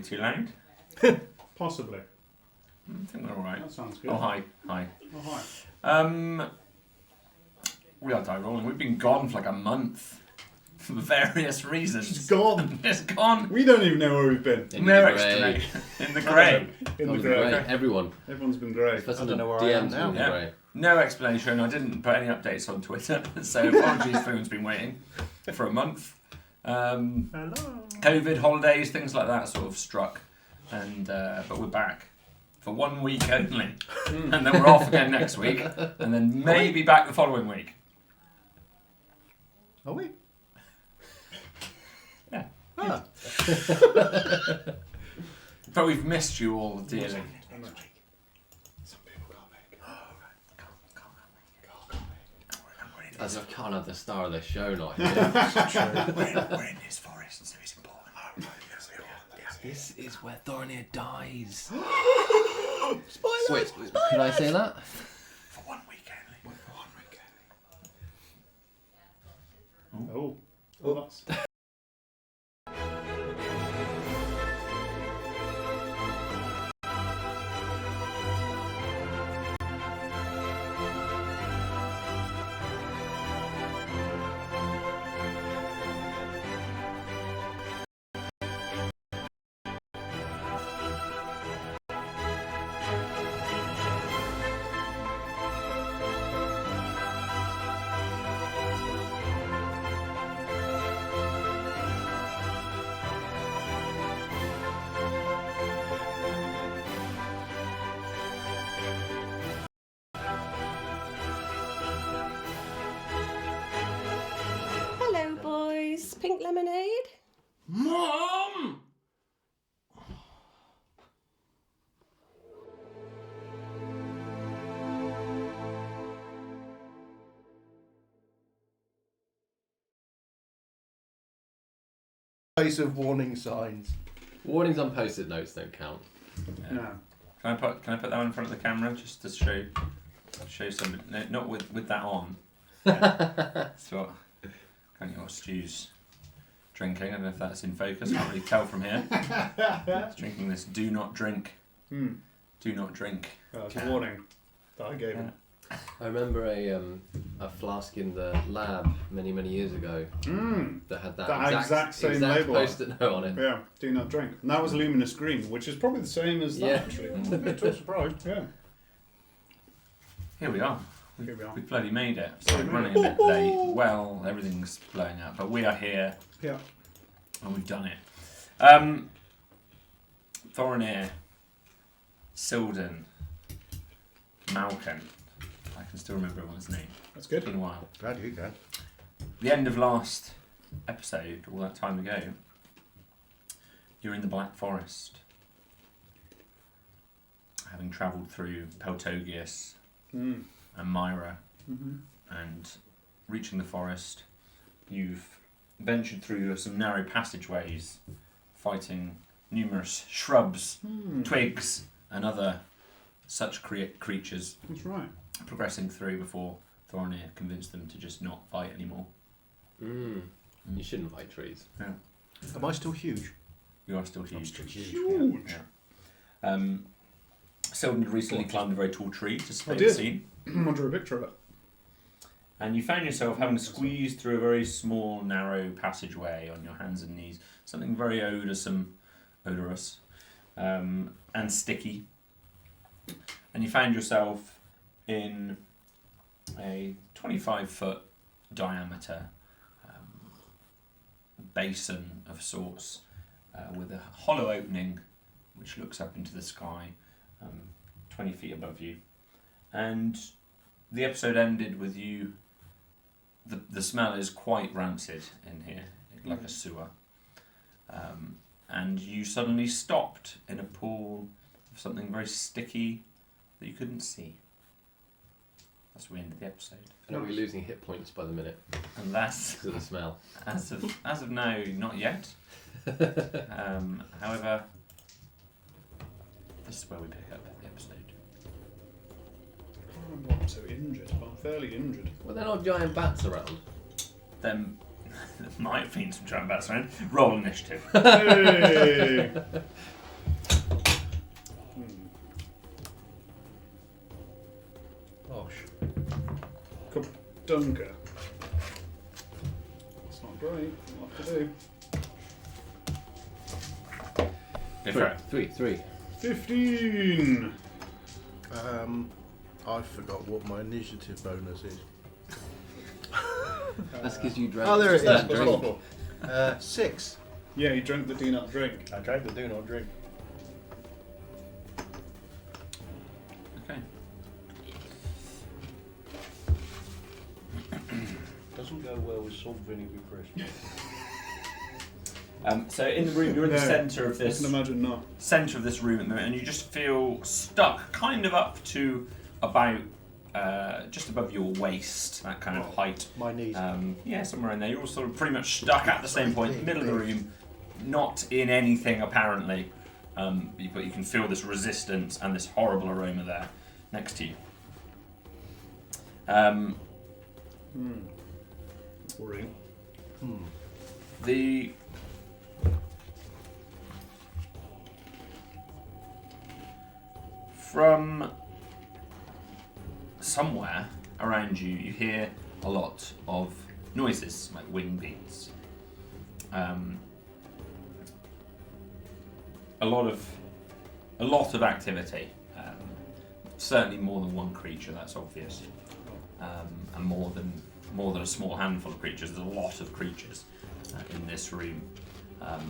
too loud? Possibly. I think we're alright. That sounds good. Oh, hi. Hi. Oh, hi. We are die rolling. We've been gone for like a month for various reasons. It's gone. It's gone. We don't even know where we've been. In No the explanation. In the grey. In the Of the grey. grey. Everyone. Everyone's been grey. Especially I don't know where the I am DMs now. in the Yeah. grey. No explanation. I didn't put any updates on Twitter, so apologies for who's been waiting for a month. Hello. COVID, holidays, things like that sort of struck, and but we're back for 1 week only, and then we're off again next week, and then maybe back the following week. Are we? Yeah. Ah. But we've missed you all dearly. Some people can't make it. As I can't have the star of the show now. We're in his forest, so it's important. This is where Thornir dies. Spoilers! Wait, can I say that? For 1 week only. Oh. Oh, that's... Hello, boys. Pink lemonade? Mom! Place of warning signs. Warnings on post-it notes don't count. No. Can I put that one in front of the camera just to show some? No, not with that on. That's what your Stu's drinking. I don't know if that's in focus. Can't really tell from here. He's drinking this do not drink. Do not drink. It's a warning that I gave him. I remember a flask in the lab many years ago that had that exact same label on it. post-it note on it. Yeah, do not drink. And that was luminous green, which is probably the same as that, Yeah. actually. I'm a bit too surprised. Yeah. Here we are. Here we are. We bloody made it. Sorry, running a bit late. Well, everything's blowing up, but we are here Yeah. and we've done it. Thorinir, Silden, Malkin. I can still remember everyone's name. That's It's good. been a while. Glad you can. The end of last episode, all that time ago, you're in the Black Forest, having travelled through Peltogius and Myra, and reaching the forest, you've ventured through some narrow passageways, fighting numerous shrubs, twigs, and other such creatures, That's right. progressing through before Thorinir convinced them to just not fight anymore. You shouldn't fight trees. Am I still huge? You are still I'm huge. still Huge. Yeah. Selden had recently climbed a very tall tree to stay I the did. scene, I drew a picture of it. and you found yourself having squeezed through a very small, narrow passageway on your hands and knees. Something very odorous, and sticky. And you found yourself in a 25-foot diameter basin of sorts, with a hollow opening which looks up into the sky, 20 feet above you. And the episode ended with you. The smell is quite rancid in here, like a sewer. And you suddenly stopped in a pool of something very sticky that you couldn't see. That's where we ended the episode. And are we losing hit points by the minute And that's, because of the smell? as of now, not yet. However, this is where we pick up the episode. I'm not so injured, but I'm fairly injured. Well, there are not giant bats around. Then There might have been some giant bats around. Roll initiative. Hey! Gosh. Dunker. That's not great. What to do? Go for it. Three. 15! I forgot what my initiative bonus is. That's because you drank. Oh, there it that is. drink. 6. Yeah, you drank the do not drink. I drank the do not drink. Okay. Doesn't go well with salt vinegar crisp. So in the room, you're in the No, centre of I this. can imagine not. Centre of this room at the moment, and you just feel stuck, kind of up to about just above your waist, that kind of height. My knees. Yeah, somewhere in there. You're all sort of pretty much stuck at the same point, middle of the room, not in anything apparently, but you can feel this resistance and this horrible aroma there next to you. Worrying. The from somewhere around you, you hear a lot of noises, like wing beats. A lot of activity. Certainly more than one creature, that's obvious. And more than a small handful of creatures. There's a lot of creatures in this room.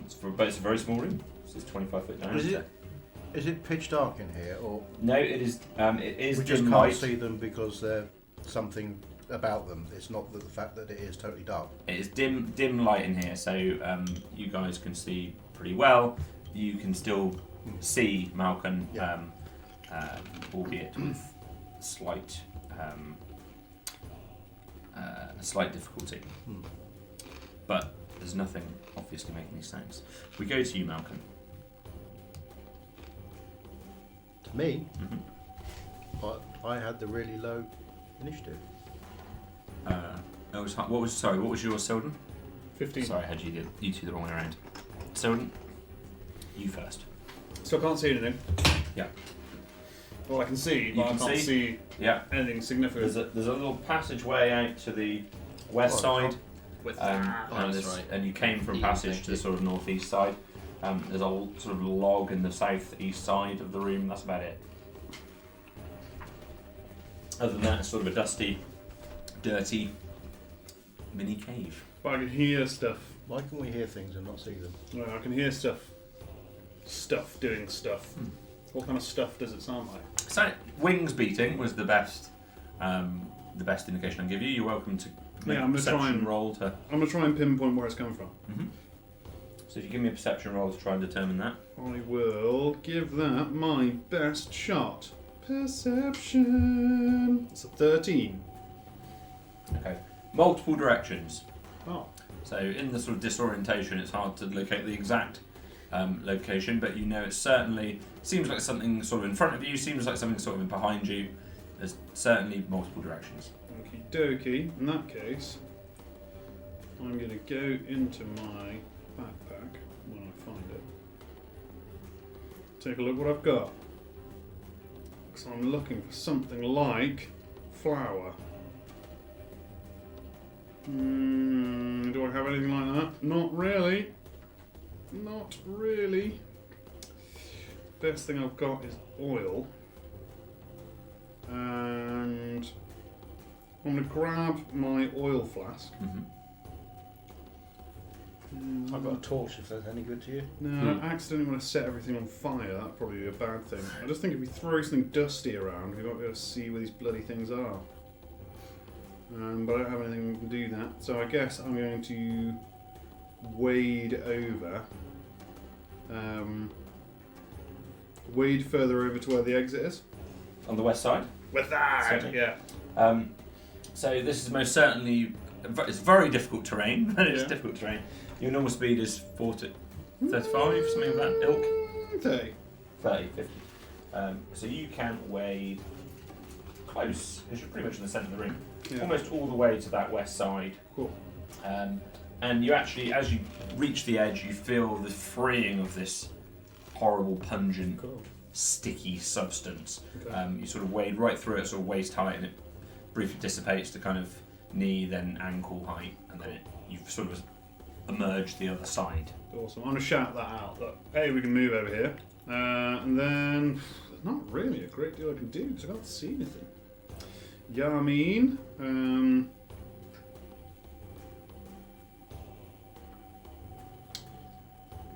It's a very small room. This is 25 foot down. Is it pitch dark in here, or No, it is. It is we just dim can't light. see them because there's something about them? It's not the fact that it is totally dark. It is dim light in here, so you guys can see pretty well. You can still see Malcolm, Yeah. albeit with slight difficulty. But there's nothing obviously making these sounds. We go to you, Malcolm. To me, Mhm. but I had the really low initiative. What was your Selden? 15. Sorry, I had you two the wrong way around. Selden, you first. So I can't see anything. Yeah. Well, I can see, You but can I can't see Yeah. anything significant. There's a little passageway out to the west side. With And you came from Yeah, passage thank to you. the sort of northeast side. There's a sort of log in the southeast side of the room. That's about it. Other than that, it's sort of a dusty, dirty mini cave. But I can hear stuff. Why can we hear things and not see them? No, I can hear stuff. Stuff doing stuff. What kind of stuff does it sound like? So wings beating was the best indication I can give you. You're welcome to make Yeah, a I'm gonna try perception and- roll to. I'm going to try and pinpoint where it's coming from. So if you give me a perception roll to try and determine that. I will give that my best shot. Perception. It's a 13. Okay. Multiple directions. Oh. So in the sort of disorientation, it's hard to locate the exact location, but you know it certainly seems like something sort of in front of you, seems like something sort of behind you. There's certainly multiple directions. Okie dokie. In that case, I'm going to go into my backpack when I find it. Take a look what I've got. So I'm looking for something like flour. Do I have anything like that? Not really. Not really. Best thing I've got is oil. And I'm going to grab my oil flask. I've got a torch if that's any good to you. No, I accidentally want to set everything on fire. That'd probably be a bad thing. I just think if we throw something dusty around, we won't be able to see where these bloody things are. But I don't have anything that can do that. So I guess I'm going to wade over. Wade further over to where the exit is. On the west side. With that! Certainly. Yeah. So this is most certainly it's very difficult terrain, but it's Yeah. difficult terrain. Your normal speed is 40, 35, something of that ilk. 30. 30, 50. So you can wade close, because you're pretty much in the centre of the room, Yeah. almost all the way to that west side. Cool. And you actually, as you reach the edge, you feel the freeing of this horrible, pungent, Cool. sticky substance. Okay. You sort of wade right through it, sort of waist height, and it briefly dissipates to kind of knee, then ankle height, and then you've sort of emerged the other side. Awesome. I'm going to shout that out. That, hey, we can move over here. And then, there's not really a great deal I can do because I can't see anything. Yeah, I mean,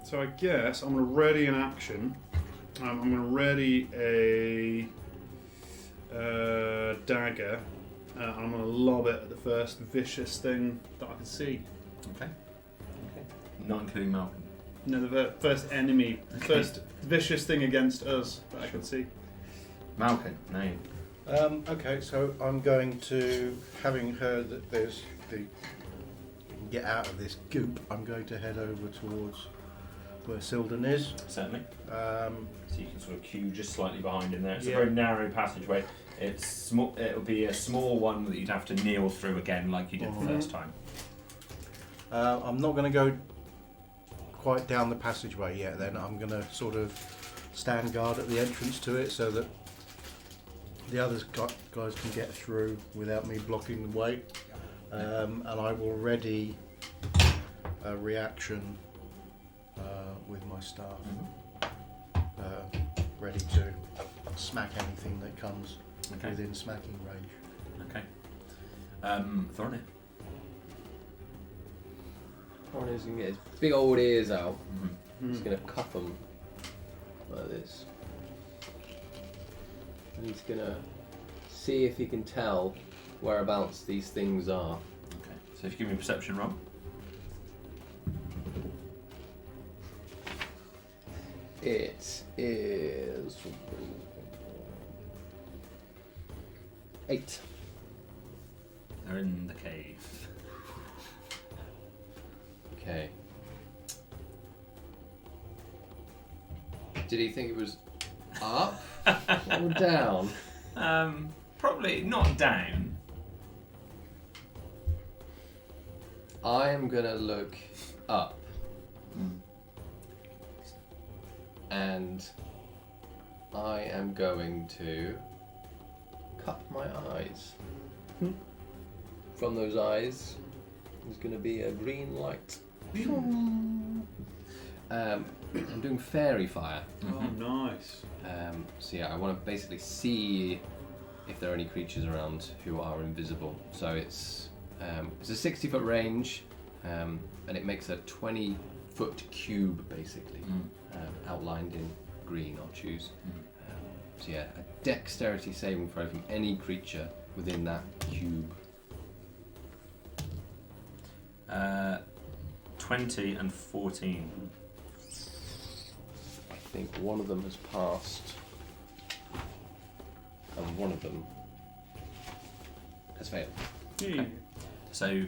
so I guess I'm going to ready an action. I'm going to ready a dagger, and I'm going to lob it at the first vicious thing that I can see. Okay. Not including Malcolm. No, the first enemy, Okay. first vicious thing against us that I can see. Malcolm, no. Okay, so I'm going to, having heard that there's the get out of this goop, I'm going to head over towards where Silden is. Certainly. Um, So you can sort of queue just slightly behind in there. It's Yeah. a very narrow passageway. It's small. It'll be a small one that you'd have to kneel through again, like you did the Mhm. first time. I'm not going to go quite down the passageway yet. Then I'm going to sort of stand guard at the entrance to it so that the other guys can get through without me blocking the way. And I will ready a reaction with my staff, ready to smack anything that comes Okay. within smacking range. Okay. Thorny. Thorny's going to get his big old ears out. Mm-hmm. He's going to cuff them like this. And he's going to see if he can tell whereabouts these things are. Okay. So if you give me a perception roll. It is 8. They're in the cave. Okay. Did he think it was up or down? Probably not down. I am gonna look up and I am going to cut my eyes. From those eyes is going to be a green light. I'm doing fairy fire. Oh, nice. So yeah, I want to basically see if there are any creatures around who are invisible. So it's a 60-foot range, and it makes a 20-foot cube basically, outlined in green. I'll choose. So yeah, a dexterity saving throw from any creature within that cube. 20 and 14. I think one of them has passed, and one of them has failed. Okay. So,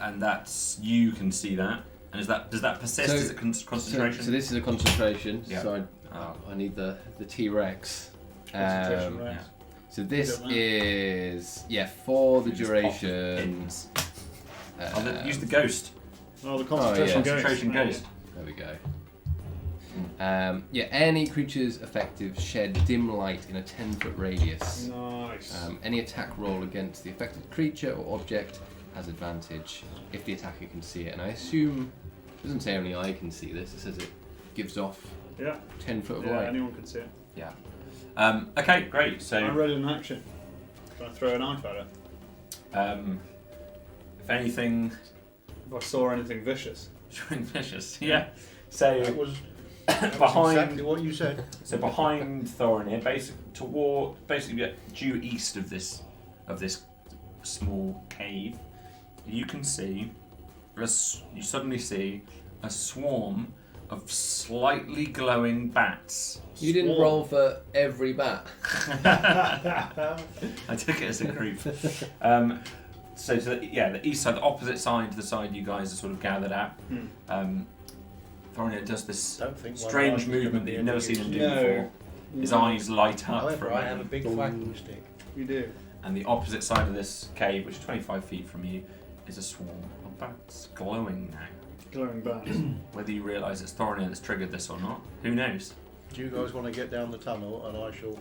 and that's, you can see that. And does that persist? So- Is it concentration? So this is a concentration. Yeah. So Oh. I need the T-Rex. Concentration yeah. ranks. So this Got that. is for the You just pop duration. pins. Use the ghost. Oh, the concentration yeah. ghost. Concentration ghost. There we go. Yeah, any creatures effective shed dim light in a 10-foot radius. Nice. Any attack roll against the affected creature or object has advantage if the attacker can see it. And I assume it doesn't say only I can see this. It says it gives off yeah. 10 foot of Yeah, light. anyone can see it. Yeah. Okay, great. I So, read it in action. Can I throw a knife at it? if anything, If I saw anything vicious. vicious. Yeah. So That was behind, exactly what you said. so behind Thorin here, basically due east of this small cave, you can see, you suddenly see a swarm of slightly glowing bats. You didn't roll for every bat. I took it as a group. So to the east side, the opposite side to the side you guys are sort of gathered at. Thorin does this Don't think one strange eye is gonna movement that be you've never any seen him do use. No. before. His eyes light up for However, a I have a moment. big flagging stick. You do. And the opposite side of this cave, which is 25 feet from you, is a swarm of bats glowing now. Glowing bats. Whether you realise it's Thorinir that's triggered this or not, who knows? Do you guys want to get down the tunnel and I shall...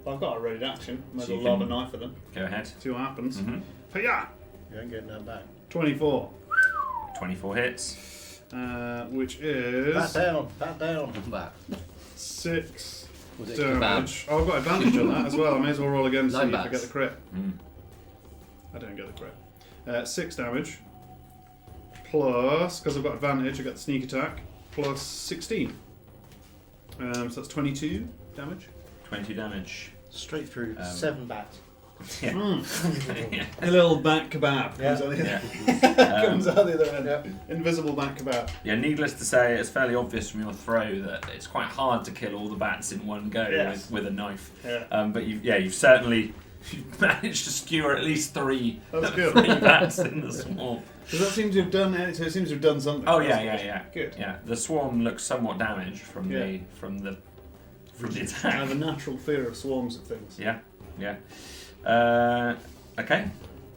I've got a ready action. Might as So well you lob a can- knife at them. Go ahead. See what happens. Mm-hmm. Hiya! You ain't getting that back. 24. 24 hits. Which is Bat down, bat down. That 6 was it. damage. Oh, I've got advantage on that as well. I may as well roll again to see 9 if I bats. get the crit. Mm. I don't get the crit. 6 damage. Plus, because I've got advantage, I get the sneak attack. Plus 16. So that's 22 damage. 20 damage. Straight through. 7 bats. Yeah. A little bat kebab Yeah. comes out the other Um, comes out the other end. Yeah. Invisible bat kebab. Yeah, needless to say, it's fairly obvious from your throw that it's quite hard to kill all the bats in one go Yes. with a knife. Yeah. But you've certainly managed to skewer at least 3 That's good. 3 bats in the swarm. Does that seem to have done it? So it seems to have done something. Oh That's yeah. Good. Yeah, the swarm looks somewhat damaged from Yeah. the I attack. have a natural fear of swarms of things. Yeah. Okay,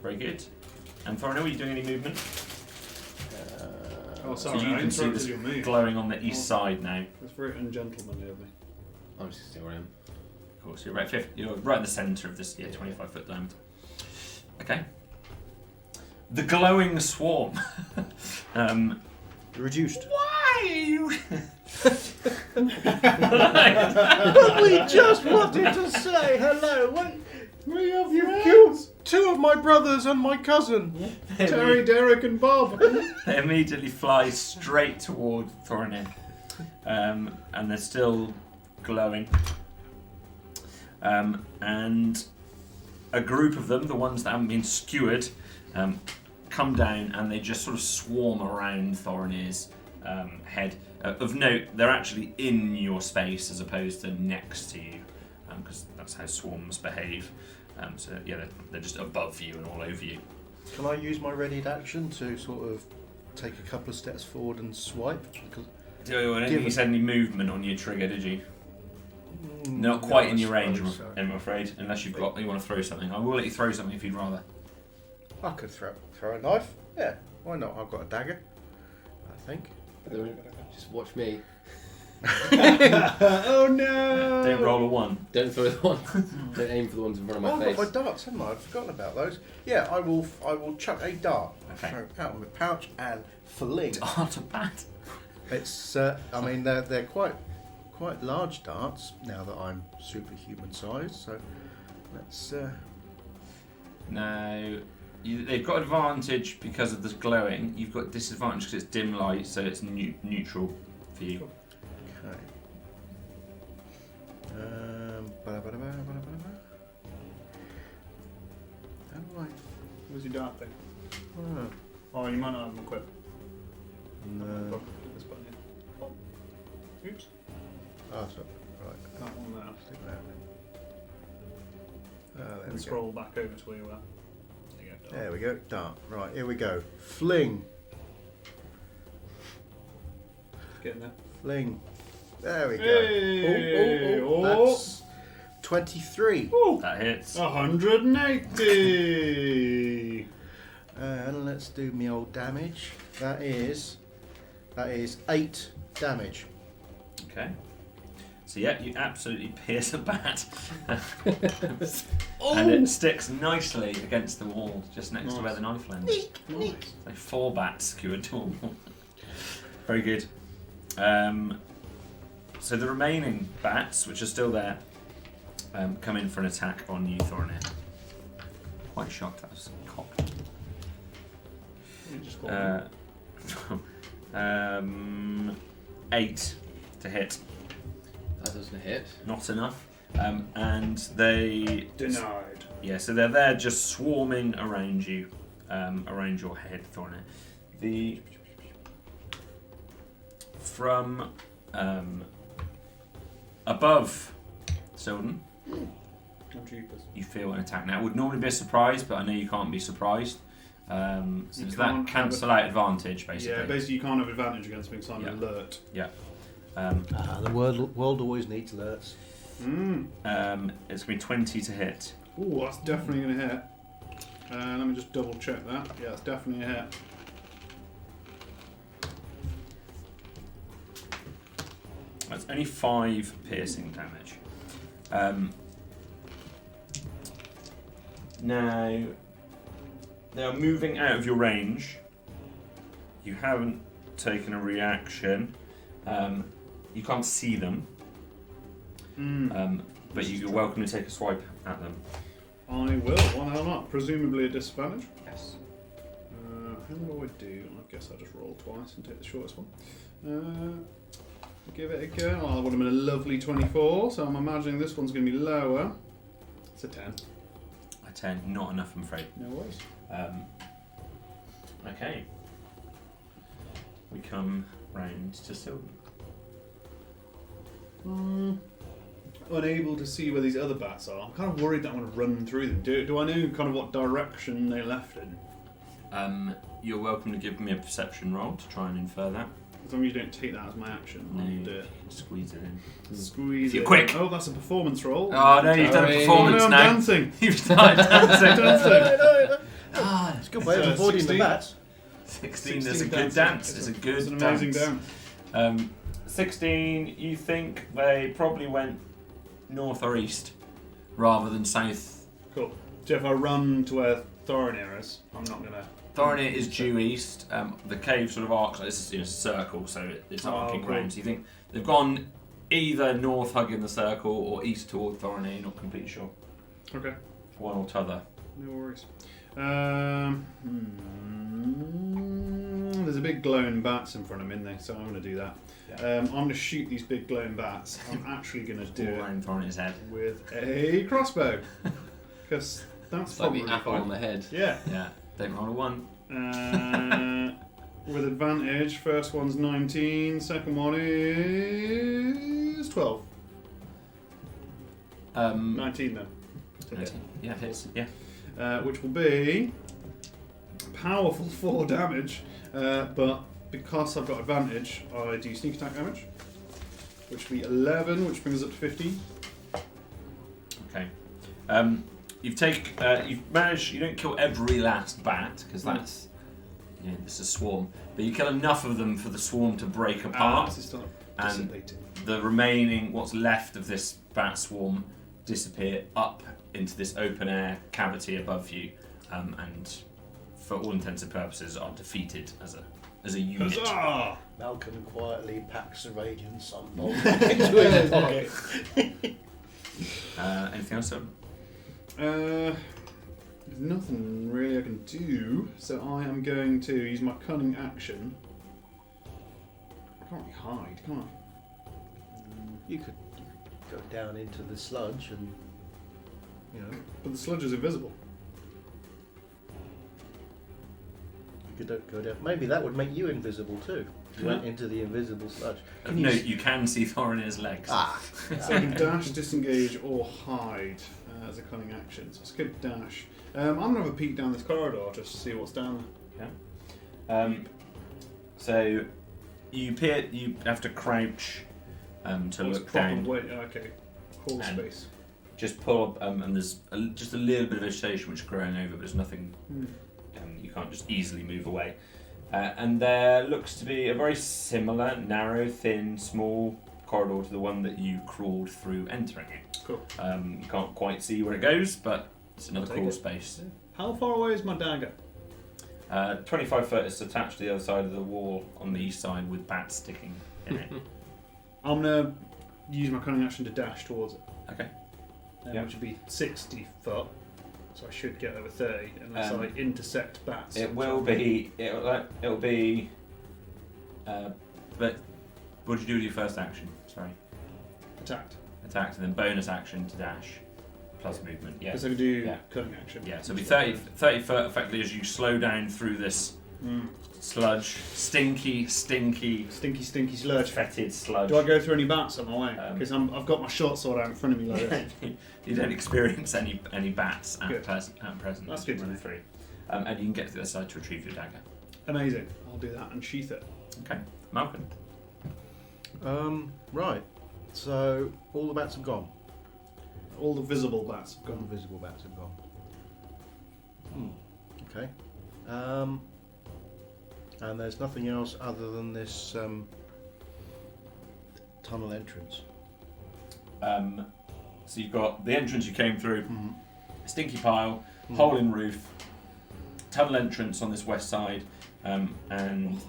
very good. And Thorinir, are you doing any movement? Oh, So sorry, you I can see interrupted this your move. glowing on the east side now. That's very ungentlemanly of me. I'm just still where I am. Of course, you're right in the centre of this 25-foot diameter. Okay. The glowing swarm. Reduced. Why? But we just wanted to say hello. We have You friends. killed 2 of my brothers and my cousin. Terry, Derek, and Bob. They immediately fly straight toward Thorinir. And they're still glowing. And a group of them, the ones that haven't been skewered, come down and they just sort of swarm around Thorinir's head. Of note, they're actually in your space as opposed to next to you, because that's how swarms behave. So yeah, they're just above you and all over you. Can I use my readied action to sort of take a couple of steps forward and swipe? Because I don't think you Given- said any movement on your trigger, did you? Not no, quite I in your range, suppose so. I'm afraid, unless you want to throw something. I will let you throw something if you'd rather. I could throw a knife. Yeah, why not? I've got a dagger, I think. Just watch me. Oh no! Don't roll a 1. Don't throw the one. Don't aim for the ones in front of Oh, my I've got face. my darts, haven't I? I've forgotten about those. Yeah, I will chuck a dart Okay. out of my pouch and fling. Dart a bat. It's I mean they're quite large darts now that I'm superhuman sized. So let's Now, they've got advantage because of this glowing. You've got disadvantage because it's dim light, so it's neutral for you. okay. Ba-da-ba-da-ba. How do I? Where's your dart thing? Oh, Oh, you might not have them equipped. no. Look, this button here. Oh. Oops. Oh, so, right. That one there. Stick that there. There And we scroll back over to where you were. There you go. go. There we go. Dart. Right, here we go. Fling. Get in there. Fling. There we go. Hey! Oh. That's 23. That hits. 180! And let's do me old damage. That is 8 damage. Okay. So yeah, you absolutely pierce a bat. Oh! And it sticks nicely against the wall, just next to where the knife lands. Nice. So 4 bats skewered to a wall. Very good. So the remaining bats, which are still there, come in for an attack on you, Thorinir. Quite shocked that was cocked. You just call 8 to hit. That doesn't hit. Not enough. And they... Denied. Yeah, so they're there just swarming around you, around your head, Thorinir. From above Silden, I'm jeepers. you feel an attack. Now, it would normally be a surprise, but I know you can't be surprised. So You does can't that have cancel out advantage, basically? Yeah, basically you can't have advantage against being on Yeah. alert. The world always needs alerts. Mm. It's going to be 20 to hit. Ooh, that's definitely going to hit. Let me just double check that. Yeah, it's definitely a hit. That's only 5 piercing damage. Now, they are moving out of your range. You haven't taken a reaction. You can't see them, but you're welcome to take a swipe at them. I will. Why not? Presumably a disadvantage. Yes. How do I do? I guess I'll just roll twice and take the shortest one. Give it a go. Oh, that would have been a lovely 24, so I'm imagining this one's going to be lower. It's a 10. A 10, not enough, I'm afraid. No worries. Okay. We come round to Sylvan. Unable to see where these other bats are. I'm kind of worried that I'm going to run through them. Do I know kind of what direction they left in? You're welcome to give me a perception roll to try and infer that. As long as you don't take that as my action. No, I'll you do it. can squeeze it in. Squeeze You're it. quick. Oh, that's a performance roll. Oh no, you've done a Sorry. performance Oh, no, I'm now. dancing. You've started dancing. Dancing. It's a good way of So, avoiding 16. the bats. 16, that's a 16 good dance. It's a good It's an amazing dance. dance. 16, you think they probably went north or east rather than south. Cool. So if I run to where Thorinir is, I'm not going to... Thorinir is due east. The cave sort of arcs. This is in a circle, so it's arcing cool. round. So you think they've gone either north, hugging the circle, or east toward Thorinir. You're not completely sure. Okay. One or t'other. No worries. There's a big glowing bats in front of me, isn't there? So I'm going to do that. Yeah. I'm going to shoot these big glowing bats. I'm actually going to do All it around Thorinir's head. with a crossbow. Because that's It's like probably the apple fine. on the head. Yeah. Yeah. Don't roll a 1. With advantage, first one's 19, second one is 12. 19 then. To hit. Yeah, hits. Yeah. Which will be powerful 4 damage, but because I've got advantage, I do sneak attack damage, which will be 11, which brings us up to 15. Okay. You've managed. You don't kill every last bat because that's, this is a swarm. But you kill enough of them for the swarm to break apart, It's still and dissipating. the remaining, what's left of this bat swarm, disappear up into this open air cavity above you, and for all intents and purposes are defeated as a unit. Huzzah! Malcolm quietly packs a radiant sunbolt into his pocket. Anything else? There's nothing really I can do, so I am going to use my cunning action. I can't really hide, can I? You could go down into the sludge and, But the sludge is invisible. you could go down. Maybe that would make you invisible too. You went into the invisible sludge. No, you can see Thorinir's legs. So I can dash, disengage, or hide as a cunning action. So skip dash. I'm going to have a peek down this corridor just to see what's down So you have to crouch to there. look down. Okay. Crawl And- space. Just pull up, and there's just a little bit of vegetation which is growing over, but there's nothing. You can't just easily move away. And there looks to be a very similar, narrow, thin, small corridor to the one that you crawled through entering it. Cool. You can't quite see where it goes, but it's another I'll take crawl it. space. How far away is my dagger? 25 foot is attached to the other side of the wall on the east side with bats sticking in it. I'm going to use my cunning action to dash towards it. Okay. Which would be 60 foot. So I should get over 30 unless I intersect bats. It will be. It'll be. But what did you do with your first action? Sorry. Attacked. Attacked and then bonus action to dash, plus movement. Yeah. Because I can do Yeah. cunning action. Yeah. So it'll be 30 foot effectively as you slow down through this sludge, stinky Stinky sludge. fetid sludge. Do I go through any bats on my way? Because Um, I've got my short sword out in front of me like this. You don't experience any bats at Good. present. That's good to Run know. through. And you can get to the other side to retrieve your dagger. Amazing. I'll do that and sheath it. Okay. Malcolm. Right. So all the bats have gone. All the visible bats have All gone. the visible bats have gone. Okay. And there's nothing else other than this tunnel entrance. So you've got the entrance you came through, Mhm. stinky pile, Mhm. hole in roof, tunnel entrance on this west side, and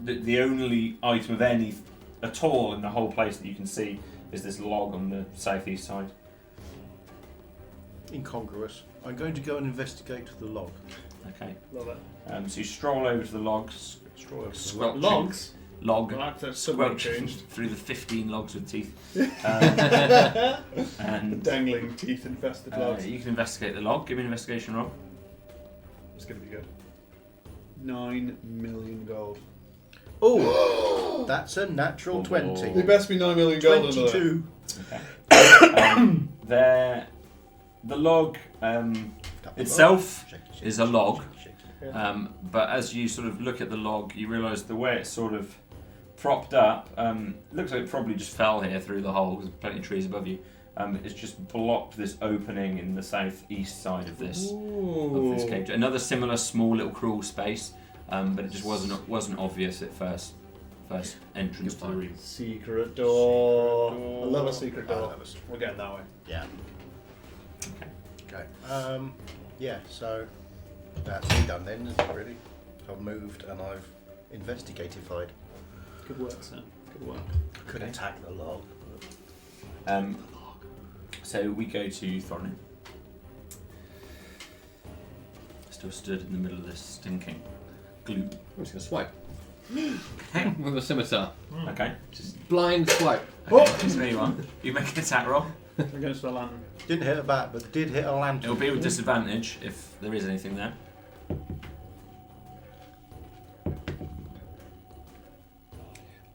the only item of any at all in the whole place that you can see is this log on the southeast side. Incongruous. I'm going to go and investigate the log. Okay. Love it. So you stroll over to the logs, Straw over the squelching- Logs? log, Well, that's suddenly squelching changed. through the 15 logs with teeth. And Dangling teeth infested logs. you can investigate the log. Give me an investigation roll. It's going to be good. 9 million gold. Oh, that's a natural Oh. 20. There best be 9 million gold under that. 22. Okay. The log itself is a log. But as you sort of look at the log, you realise the way it's sort of propped up, looks like it probably just fell here through the hole, because there's plenty of trees above you. It's just blocked this opening in the southeast side of this cave. Another similar small little crawl space, but it just wasn't obvious at first entrance to the room. Secret door. I love a secret I door. love a secret We're getting that way. Yeah. Okay. Okay. Yeah, so that's me done then, isn't it, really? I've moved and I've investigatified. Good work, Sam. Good work. Could Okay. attack the log. So we go to Thorny. Still stood in the middle of this stinking glue. I'm just going to swipe. With a scimitar. Okay. Just Blind swipe. okay, so there you are. You make an attack roll. Against the lantern. Didn't hit a bat, but did hit a lantern. It'll be with disadvantage if there is anything there.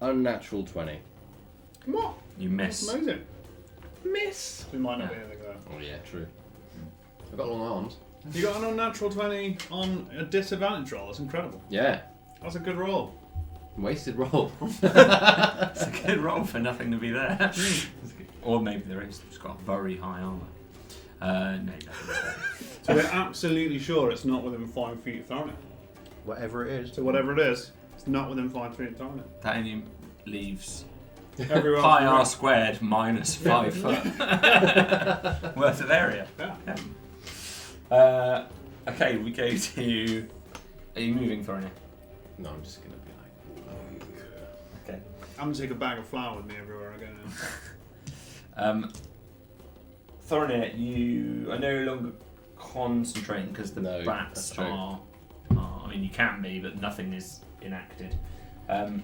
Unnatural 20. What? You That's miss. amazing. Miss. We might not Yeah. be anything there. Oh yeah, true. I've got long arms. You got an unnatural 20 on a disadvantage roll. That's incredible. Yeah. That's a good roll. Wasted roll. It's a good roll for nothing to be there. Or maybe there is. It's got very high armour. No, nothing's there. So we're absolutely sure it's not within 5 feet of Thorny. Whatever it is. So whatever it is, it's not within 5 feet of Thorny. That only leaves Everywhere pi r else squared minus 5 foot worth of area. Yeah. Okay, we go to. Are you moving, Thorny? No, I'm just going to be like... Okay. I'm going to take a bag of flour with me everywhere I go now. Thorny, you are no longer concentrating because the No, bats that's true. are. I mean, you can be, but nothing is enacted. But you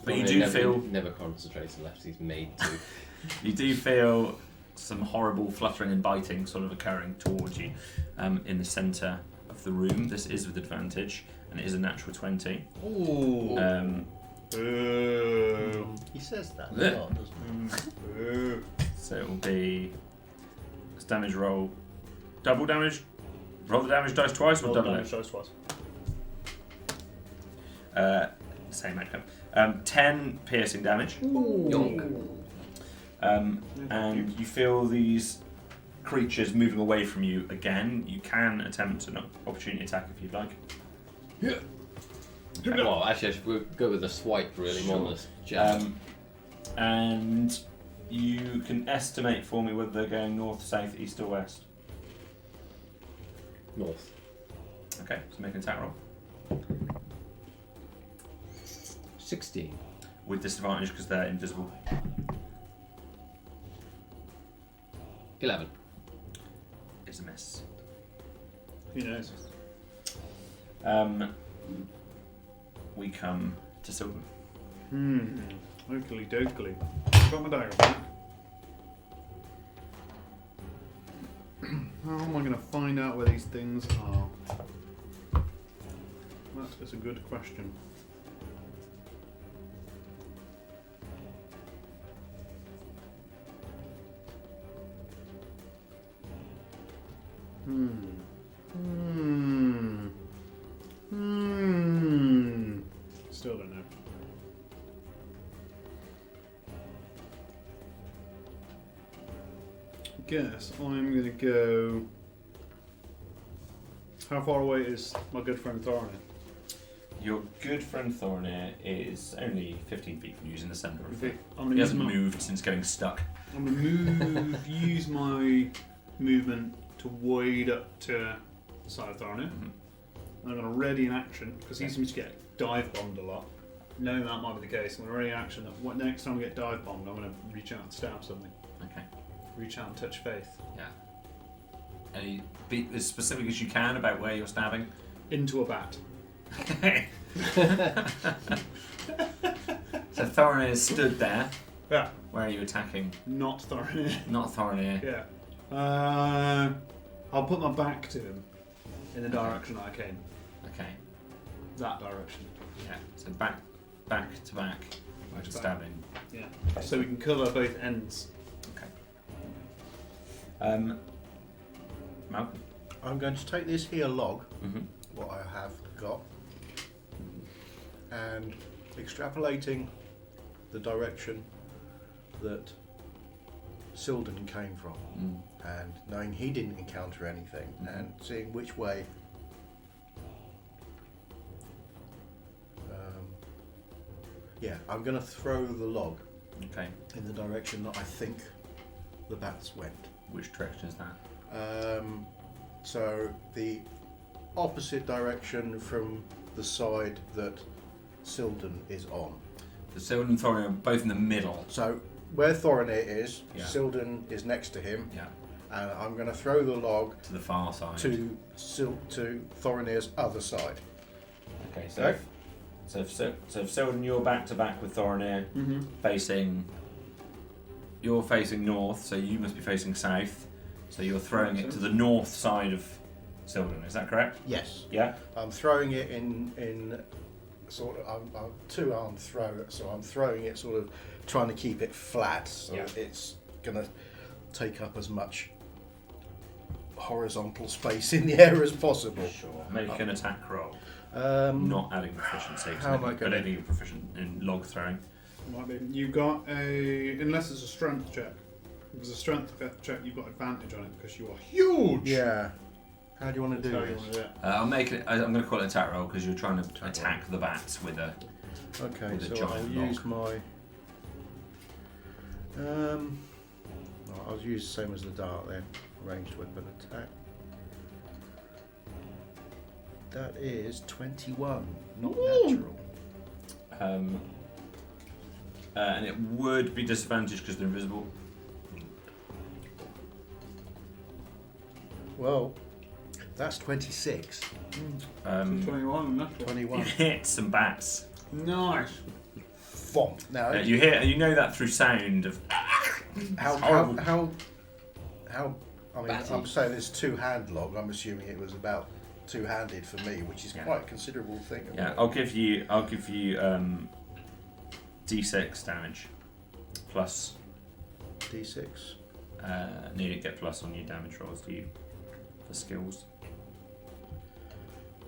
Thorny do never, feel. Never concentrates unless he's made to. You do feel some horrible fluttering and biting sort of occurring towards you in the centre of the room. This is with advantage, and it is a natural 20. Ooh. Boo. He says that Yeah. a lot, doesn't he? Boo. So it will be this damage roll, double damage. Roll the damage dice twice or Roll double damage it. dice twice. Same outcome. 10 piercing damage, Yonk. and you feel these creatures moving away from you again. You can attempt an opportunity attack if you'd like. Well, actually, I should go with the swipe really more than the jab. And you can estimate for me whether they're going north, south, east, or west. North. Okay, so make an attack roll 16. with disadvantage because they're invisible. 11. It's a miss. Who knows? We come to Silver. Okily dokily. Got my dagger back. How am I going to find out where these things are? That is a good question. Still don't know. Guess I'm going to go How far away is my good friend Thorin? Your good friend Thorinir is only 15 feet from you. He's in the centre of it. I'm He gonna hasn't moved since getting stuck. I'm gonna use my movement to wade up to the side of Thorin. Mhm. I'm gonna ready an action because he seems to get dive bombed a lot. Knowing that might be the case, I'm gonna ready an action that next time I get dive bombed, I'm gonna reach out and stab something. Okay. Reach out and touch faith Yeah. And be as specific as you can about where you're stabbing. into a bat. Okay. So Thorinir stood there. Yeah, Where are you attacking? not Thorin. Not Thorinir. Yeah. I'll put my back to him in the direction that I came. Okay. That direction. Yeah. So back to back. Back to back. Stabbing. Yeah. So we can cover both ends. Okay. Malcolm. I'm going to take this here log, Mm-hmm. what I have got, and extrapolating the direction that Sildon came from, and knowing he didn't encounter anything, and seeing which way I'm going to throw the log Okay. in the direction that I think the bats went. Which direction is that? So the opposite direction from the side that Sildon is on. The Sildon and Thorinir are both in the middle. So where Thorinir is, Yeah. Sildon is next to him, Yeah. and I'm going to throw the log To the far side. to Thorinir's other side. Okay. So. Okay. If Sildon, you're back to back with Thorinir, Mm-hmm. facing. You're facing north, so you must be facing south. So you're throwing it to the north side of Sildon. Is that correct? Yes, Yeah. I'm throwing it in sort of I'm two-arm throw, so I'm throwing it sort of trying to keep it flat, so Yeah. it's going to take up as much horizontal space in the air as possible. Sure. Make an attack roll. Not Not adding proficiency. 'Cause How am I I gonna- don't think you're proficient in log throwing. Might be. You've got unless it's a strength check. If it's a strength check, you've got advantage on it because you are huge. Yeah. How do you want to do That's how you this? want to do it. I'll make it. I'm going to call it attack roll because you're trying to Attack attack the bats with a. Okay, With a so giant I'll log. use my. I'll use the same as the dart then. Ranged weapon attack. That is 21, not Ooh. natural. And it would be disadvantaged because they're invisible. Well, that's 26. 21 and natural. You 21. hit some bats. Nice. Thump. Now, You hear. You know that through sound of. how, horrible. I mean, Batty. I'm saying it's two-hand log. I'm assuming it was about two-handed for me, which is Yeah. quite a considerable thing. Yeah, I'll give you D6 damage plus. D6. Need to get plus on your damage rolls, do you? For skills.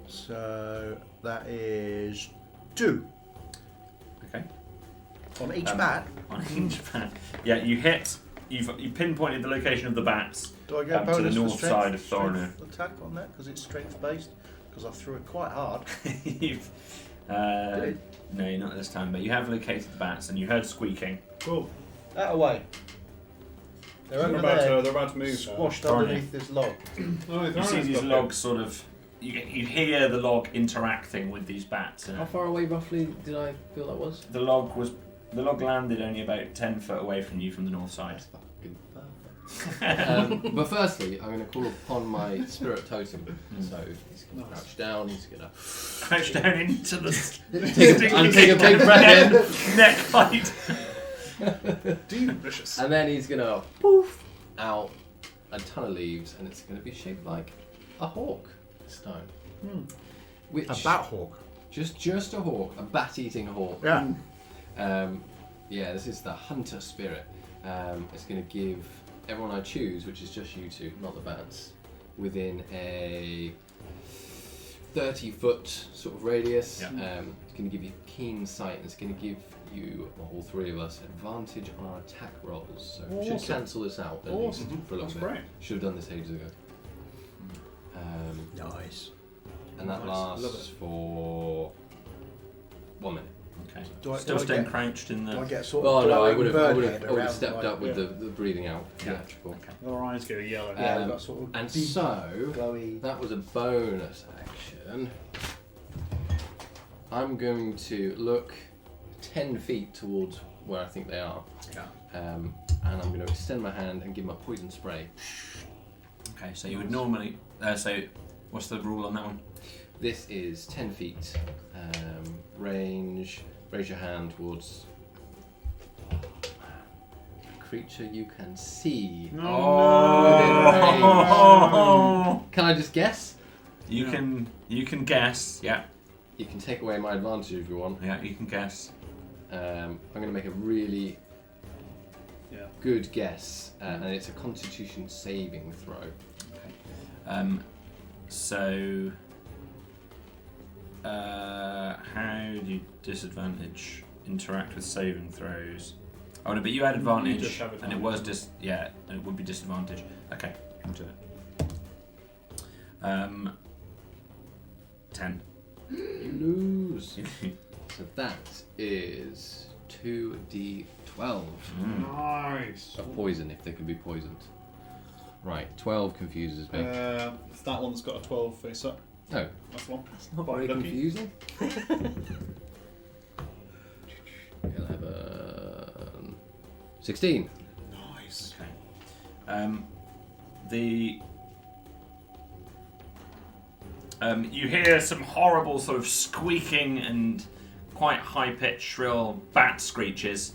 So that is 2 Okay. on each Um, bat. On each bat. Yeah, you hit. You pinpointed the location of the bats. Do I get to the bonus for north strength, side of Thorinir. strength attack on that because it's strength based? Because I threw it quite hard. You've, Did no, not this time, but you have located the bats and you heard squeaking. Cool. That away. They're They're over about, there, they're about to move. squashed Thorinir. underneath this log. Oh, You see these logs sort of. You hear the log interacting with these bats. How far away roughly did I feel that was? The log landed only about 10 foot away from you from the north side. That's fucking perfect. But firstly, I'm going to call upon my spirit totem. So he's going to Nice. crouch down, he's going to Crouch down into the take a big breath in. neck fight. Delicious. And then he's going to poof out a ton of leaves, and it's going to be shaped like a hawk this time. Which, A bat hawk. just a hawk, a bat-eating hawk. Yeah. Yeah, this is the hunter spirit. It's going to give everyone I choose, which is just you two, not the bats, within a 30-foot sort of radius. Yeah. It's going to give you keen sight, and it's going to give you, well, all three of us, advantage on our attack rolls. So we should Awesome. cancel this out at Awesome. least for a little That's bit. great. Should have done this ages ago. Nice. And that Nice, love lasts it. for 1 minute. Okay. Do I- Still do I staying get- crouched in Do I the. get sort Well, of no, I glowing would bird have head around, stepped like- up with yeah. the breathing out. Yeah. Theatrical. Okay. Our eyes go yellow. Yeah, Um, we've got sort of And big, so, glowy. that was a bonus action. I'm going to look 10 feet towards where I think they are. Yeah. And I'm going to extend my hand and give them a poison spray. Okay, so you would normally. So, what's the rule on that one? This is 10 feet range. Raise your hand towards a creature you can see. Oh! Can I just guess? You can guess. Yeah, You can take away my advantage if you want. yeah, you can guess. I'm going to make a really Yeah. good guess, and it's a Constitution saving throw. So, how do disadvantage interact with saving throws? Oh no, but you had You advantage, just have and it advantage. was and it would be disadvantage. Okay, into it. 10. You lose. So that is 2d12 Nice. of poison, if they can be poisoned. Right, 12 confuses me. It's that one that's got a 12 face up. No, That's one. that's not Quite very lucky. confusing. 11, 16. Nice. Okay. You hear some horrible sort of squeaking and quite high-pitched, shrill bat screeches.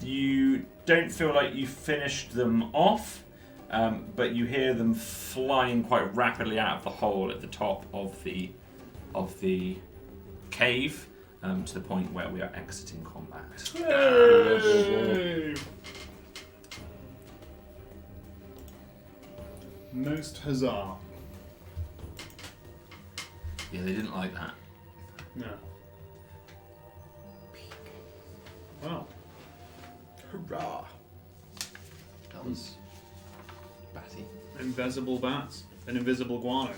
You don't feel like you finished them off, but you hear them flying quite rapidly out of the hole at the top of the cave, to the point where we are exiting combat. Yay! Most huzzah. Yeah, they didn't like that. No. Wow. Hurrah! That was batty. Invisible bats. An invisible guano.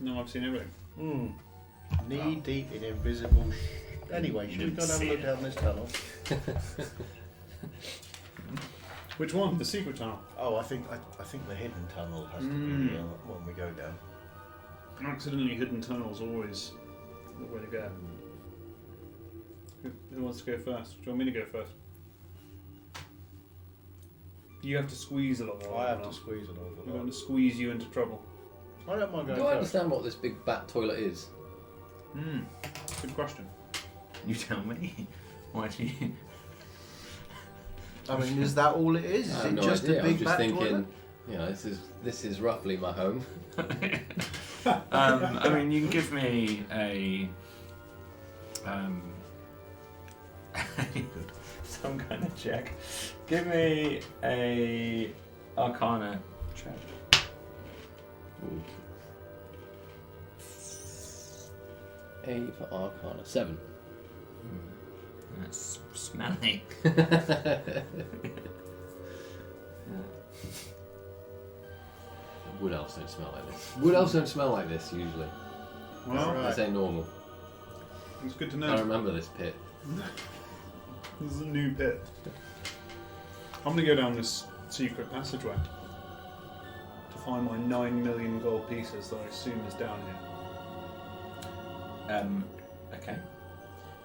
No, I've seen everything. Knee deep in invisible. Anyway, should we go and have a See look it. down this tunnel? Which one? The secret tunnel. Oh, I think the hidden tunnel has to be when we go down. Accidentally hidden tunnel's always the way to go. Who wants to go first? Do you want me to go first? You have to squeeze a lot more. I have than to us. squeeze an awful I'm going lot. to squeeze you into trouble. I don't mind going Do I first. understand what this big bat toilet is? Good question. You tell me. Why do you? I mean, is that all it is? I Is have it no just idea. a big I'm just bat thinking, toilet? you know, this is roughly my home. I mean, you can give me a some kind of check. Give me a Arcana check. Ooh. A for Arcana 7. That's smelly. Wood elves don't smell like this. Wood elves don't smell like this usually. Well, Right. They say normal. it's good to I know. remember this pit. This is a new pit. I'm going to go down this secret passageway to find my 9 million gold pieces that I assume is down here. Okay.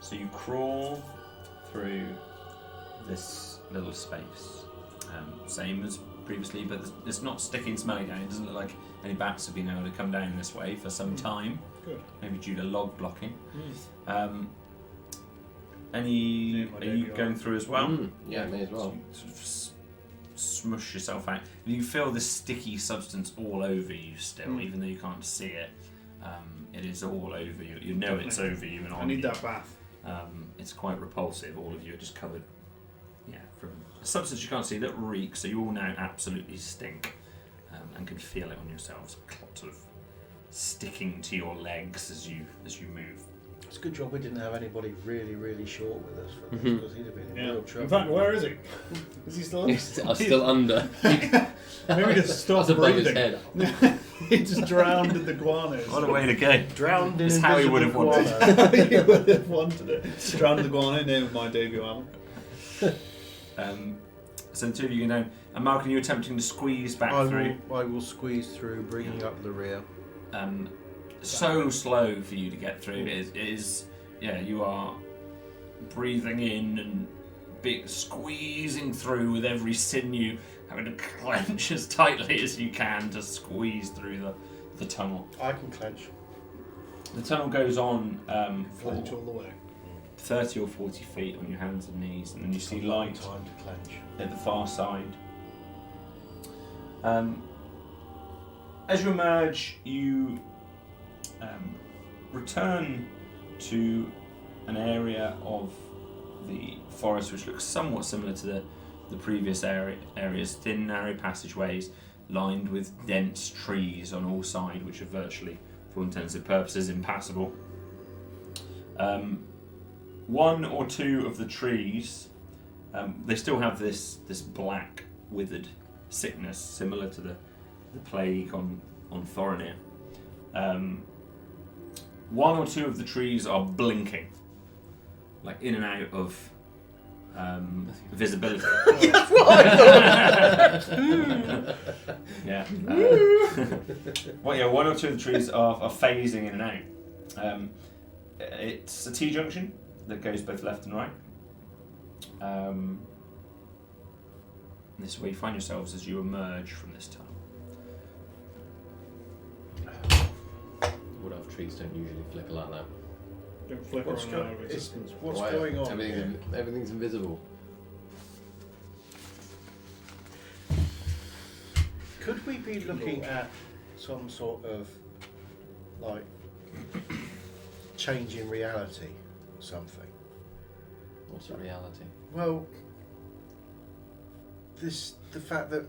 So you crawl through this little space, same as previously, but it's not sticky and smelly down. It doesn't look like any bats have been able to come down this way for some time, Good. maybe due to log blocking. Yeah, my Are you baby going arm. through as well? Yeah, may as well. So you sort of smush yourself out. You feel the sticky substance all over you still, even though you can't see it. It is all over you. You know it's over you and on I need you. that bath. It's quite repulsive. All of you are just covered, from a substance you can't see that reeks. So you all now absolutely stink, and can feel it on yourselves, sort of sticking to your legs as you move. It's a good job we didn't have anybody really, really short with us for this, because he'd have been in Yeah. real trouble. In fact, where is he? Is he still? I'm still under. Maybe just stop That's above his breathing. head. He just drowned in the guanos. What a way to go. Drowned in It's how he would have invisible wanted. guano. You would have wanted it. Drowned in the guano, name of my debut album. So the two of you go down. And Malcolm, you're attempting to squeeze back through. I will squeeze through, bringing up the rear. So slow for you to get through. It is, yeah, you are breathing in and squeezing through with every sinew, having to clench as tightly as you can to squeeze through the tunnel. I can clench. The tunnel goes on Clench for all the way. 30 or 40 feet on your hands and knees, and then you see light Time to clench. at the far side. As you emerge, you return to an area of the forest which looks somewhat similar to the previous areas, thin, narrow passageways lined with dense trees on all sides, which are virtually, for all intents and purposes, impassable. One or two of the trees, they still have this black, withered sickness similar to the plague on Thorinir. One or two of the trees are blinking, like in and out of visibility. Yeah. Well, yeah. One or two of the trees are phasing in and out. It's a T-junction that goes both left and right. This is where you find yourselves as you emerge from this tunnel. Wood elf trees don't usually flicker like that. Don't flicker What's, on go- out of existence. what's Why- going on? Everything's invisible. Could we be looking at some sort of like change in reality or something? What's the reality? Well, the fact that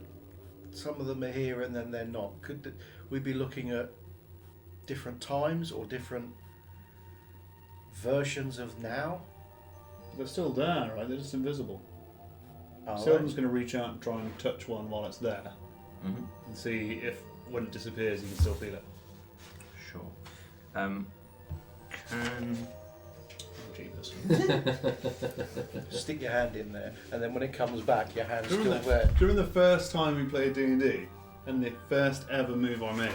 some of them are here and then they're not. Could we be looking at different times or different versions of now? They're still there, right? They're just invisible. Oh, Someone's going to reach out and try and touch one while it's there Mm-hmm. and see if, when it disappears, you can still feel it. Sure. Can Oh, Jesus. Stick your hand in there, and then when it comes back, your hand's Remember still there. During the first time we played D&D, and the first ever move I made,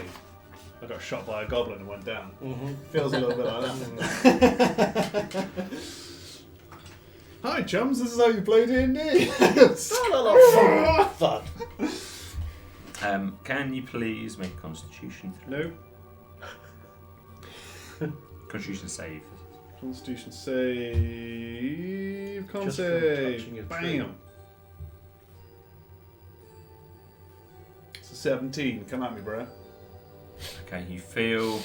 I got shot by a goblin and went down. Mm-hmm. Feels a little bit like that. Hi chums, this is how you play D&D. Thud. can you please make a Constitution? No. Constitution save. Constitution save. Con Just from save. touching a tree. Bam. It's a 17. Come at me, bro. Okay, you feel.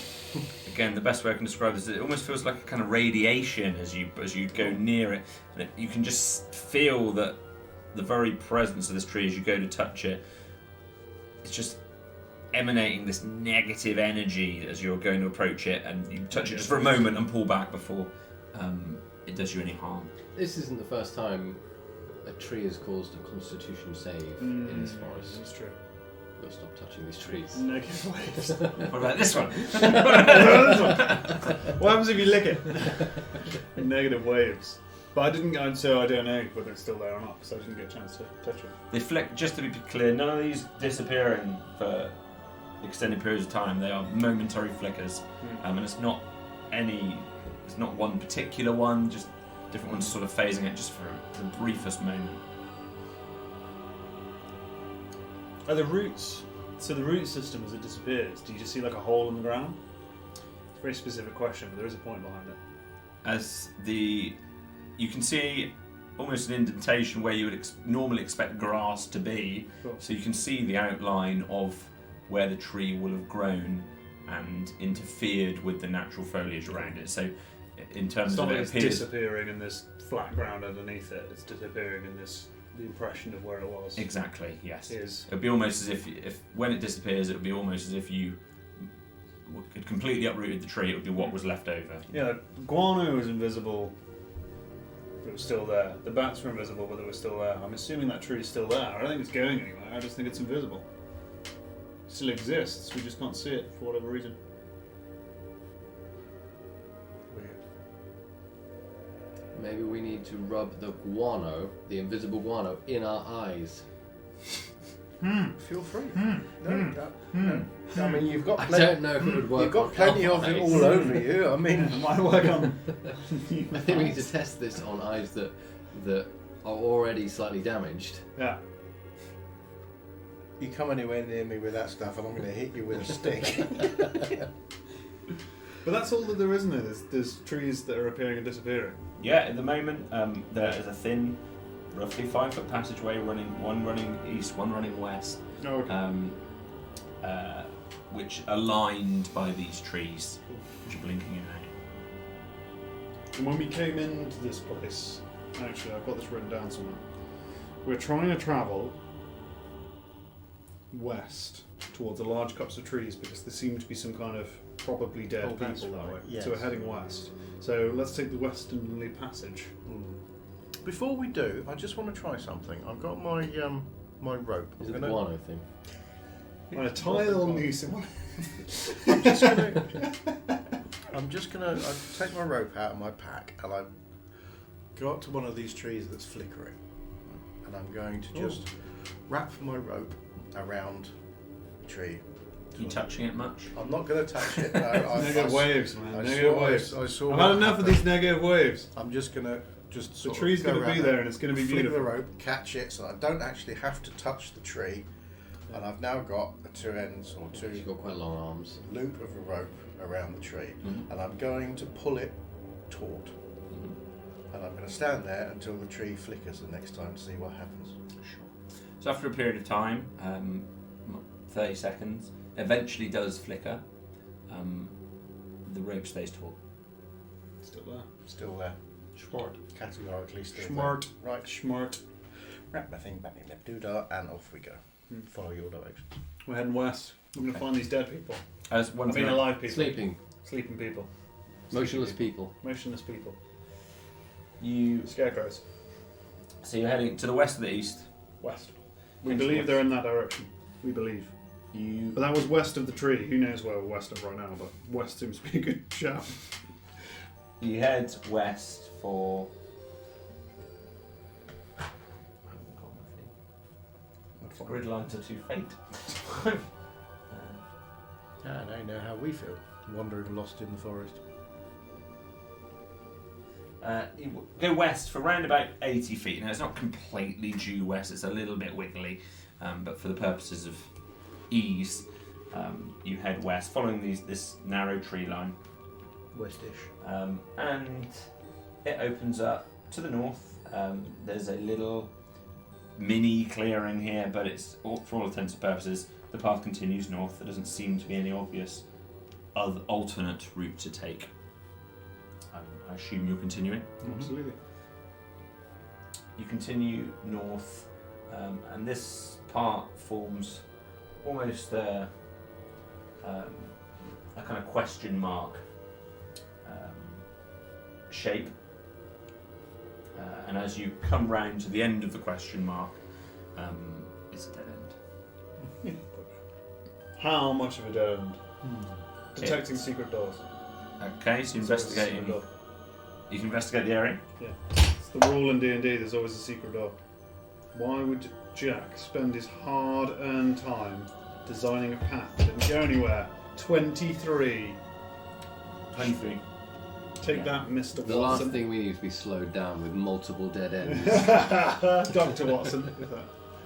Again, the best way I can describe this is it almost feels like a kind of radiation as you go near it, and you can just feel that the very presence of this tree as you go to touch it. It's just emanating this negative energy as you're going to approach it, and you touch it just for a moment and pull back before it does you any harm. This isn't the first time a tree has caused a constitution save in this forest. That's true. We'll stop touching these trees. Negative waves. What about this one? What happens if you lick it? Negative waves. But I didn't, so I don't know whether it's still there or not, because I didn't get a chance to touch it. They flick, just to be clear, none of these disappearing for extended periods of time. They are momentary flickers, and it's not one particular one, just different ones sort of phasing it just for the briefest moment. Are the roots, so the root system as it disappears, do you just see like a hole in the ground? It's a very specific question, but there is a point behind it. You can see almost an indentation where you would normally expect grass to be, Cool. so you can see the outline of where the tree will have grown and interfered with the natural foliage around it. So in terms It's not of like it it's appears disappearing in this flat ground underneath it, it's disappearing in this, the impression of where it was. exactly, yes. Is. It would be almost as if when it disappears, it would be almost as if you had completely uprooted the tree. It would be what was left over. Yeah, guano was invisible, but it was still there. The bats were invisible, but they were still there. I'm assuming that tree is still there. I don't think it's going anywhere, I just think it's invisible. still exists. We just can't see it for whatever reason. Weird. Maybe we need to rub the guano, the invisible guano, in our eyes. Feel free. No. I mean, you've got I plenty. don't know if it would work. You've got on plenty our of it eyes. all over you. I mean, It might work on. I think we need to test this on eyes that are already slightly damaged. Yeah. you come anywhere near me with that stuff, and I'm going to hit you with a stick. But that's all that there is, isn't there? There's trees that are appearing and disappearing. Yeah, at the moment, there is a thin, roughly 5-foot passageway one running east, one running west, Oh, okay. which are lined by these trees, which are blinking in and out. And when we came into this place, actually, I've got this written down somewhere. We're trying to travel west towards a large copse of trees because there seem to be some kind of probably dead Oh, that's people that way. right, yes. So we're heading west. So let's take the westernly passage. Before we do, I just want to try something. I've got my my rope. Is I'm it the gonna- guano thing? I'm going to tie little noose in one. I'm just gonna I take my rope out of my pack and I go up to one of these trees that's flickering, and I'm going to just wrap my rope around the tree. Are you touching it much? I'm not going to touch it. No, Negative waves, man. Negative waves. I saw I've what had enough of happened. these negative waves. I'm just going to The sort tree's of go going to be around there it, and it's going to be flick beautiful. the rope, catch it, so I don't actually have to touch the tree. And I've now got two ends or two You've got quite long arms. loop of a rope around the tree, Mhm. and I'm going to pull it taut. And I'm going to stand there until the tree flickers the next time to see what happens. Sure. So after a period of time, 30 seconds, eventually does flicker. The rope stays taut. Still there. Still there. Smart. Categorically still Smart. there. Right. Smart. Wrap my thing back in the doodah, and off we go. Follow your directions. We're heading west. We're going to find these dead people. As one I mean, thing, alive people. Sleeping. Sleeping people. Motionless Sleeping people. Motionless people. you Scarecrows. so you're heading to the west of the east. West. We Hence believe west. they're in that direction. We believe. You But that was west of the tree. Who knows where we're west of right now, but west seems to be a good shout. you head west for. Grid lines are too faint. Ah, now you know how we feel, wandering lost in the forest. You go west for around about 80 feet. Now, it's not completely due west, it's a little bit wiggly, but for the purposes of ease, you head west, following this narrow tree line. Westish. And it opens up to the north. There's a little mini clearing here, but it's for all intents and purposes, the path continues north. There doesn't seem to be any obvious alternate route to take. I assume you're continuing. Absolutely. You continue north, and this part forms almost a kind of question mark shape. And as you come round to the end of the question mark, it's a dead end. How much of a dead end? Detecting secret doors. Okay, so There's always a secret investigating. door. You can investigate the area. It's the rule in D&D, there's always a secret door. Why would Jack spend his hard-earned time designing a path that didn't go anywhere? 23. 23. Take Yeah. that, Mr. The last Watson. thing we need to be slowed down with multiple dead ends. Dr. Watson.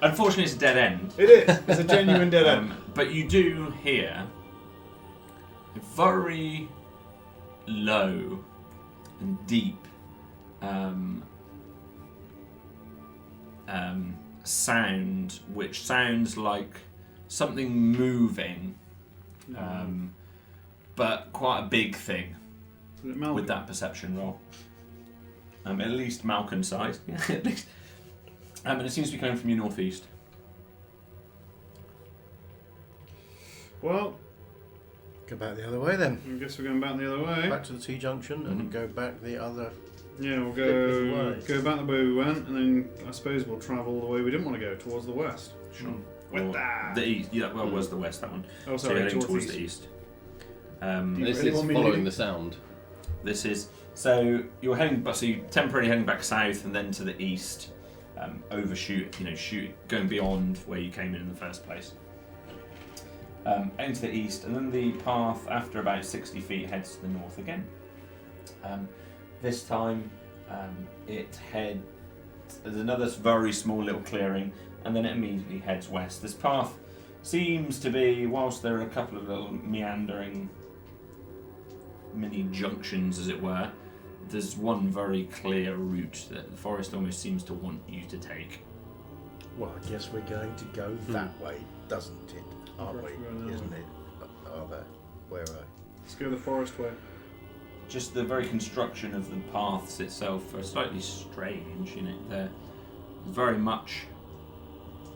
Unfortunately, it's a dead end. It is. It's a genuine dead end. But you do hear a very low and deep sound, which sounds like something moving, but quite a big thing Is it Malcolm? with that perception roll. At least Malcolm size. At least. And it seems to be coming from your northeast. Well, Go back the other way then. I guess we're going back the other way. Back to the T-junction and Mhm. go back the other. Yeah, we'll Flip this go way. back the way we went, and then I suppose we'll travel the way we didn't want to go, towards the west. Sure. or West. the east. Yeah, well, it was the west, that one. Oh, So you're sorry, heading towards towards the the east. east. You This really is want me following leading? the sound. This is so you're heading, so you're temporarily heading back south and then to the east, overshoot, going beyond where you came in the first place. Heading to the east, and then the path after about 60 feet heads to the north again. This time, there's another very small little clearing, and then it immediately heads west. This path seems to be, whilst there are a couple of little meandering mini junctions, as it were, there's one very clear route that the forest almost seems to want you to take. Well, I guess we're going to go that way, doesn't it? Aren't we? We're going that Isn't way. it? Are there? Where are they? Let's go the forest way. Just the very construction of the paths itself are slightly strange. They're very much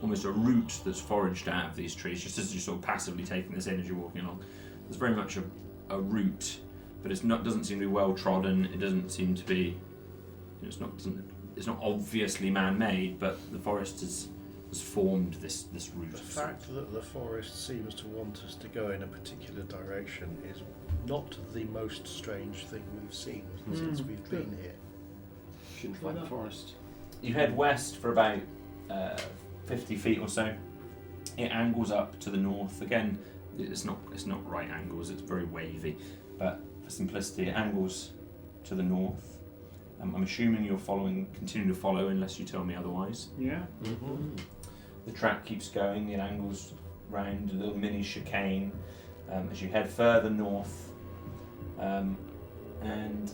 almost a route that's foraged out of these trees, just as you're sort of passively taking this in as you're walking along. There's very much a route, but doesn't seem to be well trodden. It doesn't seem to be, it's not obviously man-made, but the forest has formed this route. The fact that the forest seems to want us to go in a particular direction is not the most strange thing we've seen since we've been here. Shouldn't fight the forest. You head west for about 50 feet or so. It angles up to the north. Again, it's not right angles, it's very wavy, but for simplicity, it angles to the north. I'm assuming you're continuing to follow unless you tell me otherwise. Yeah. Mm-hmm. The track keeps going, it angles round a little mini chicane as you head further north. And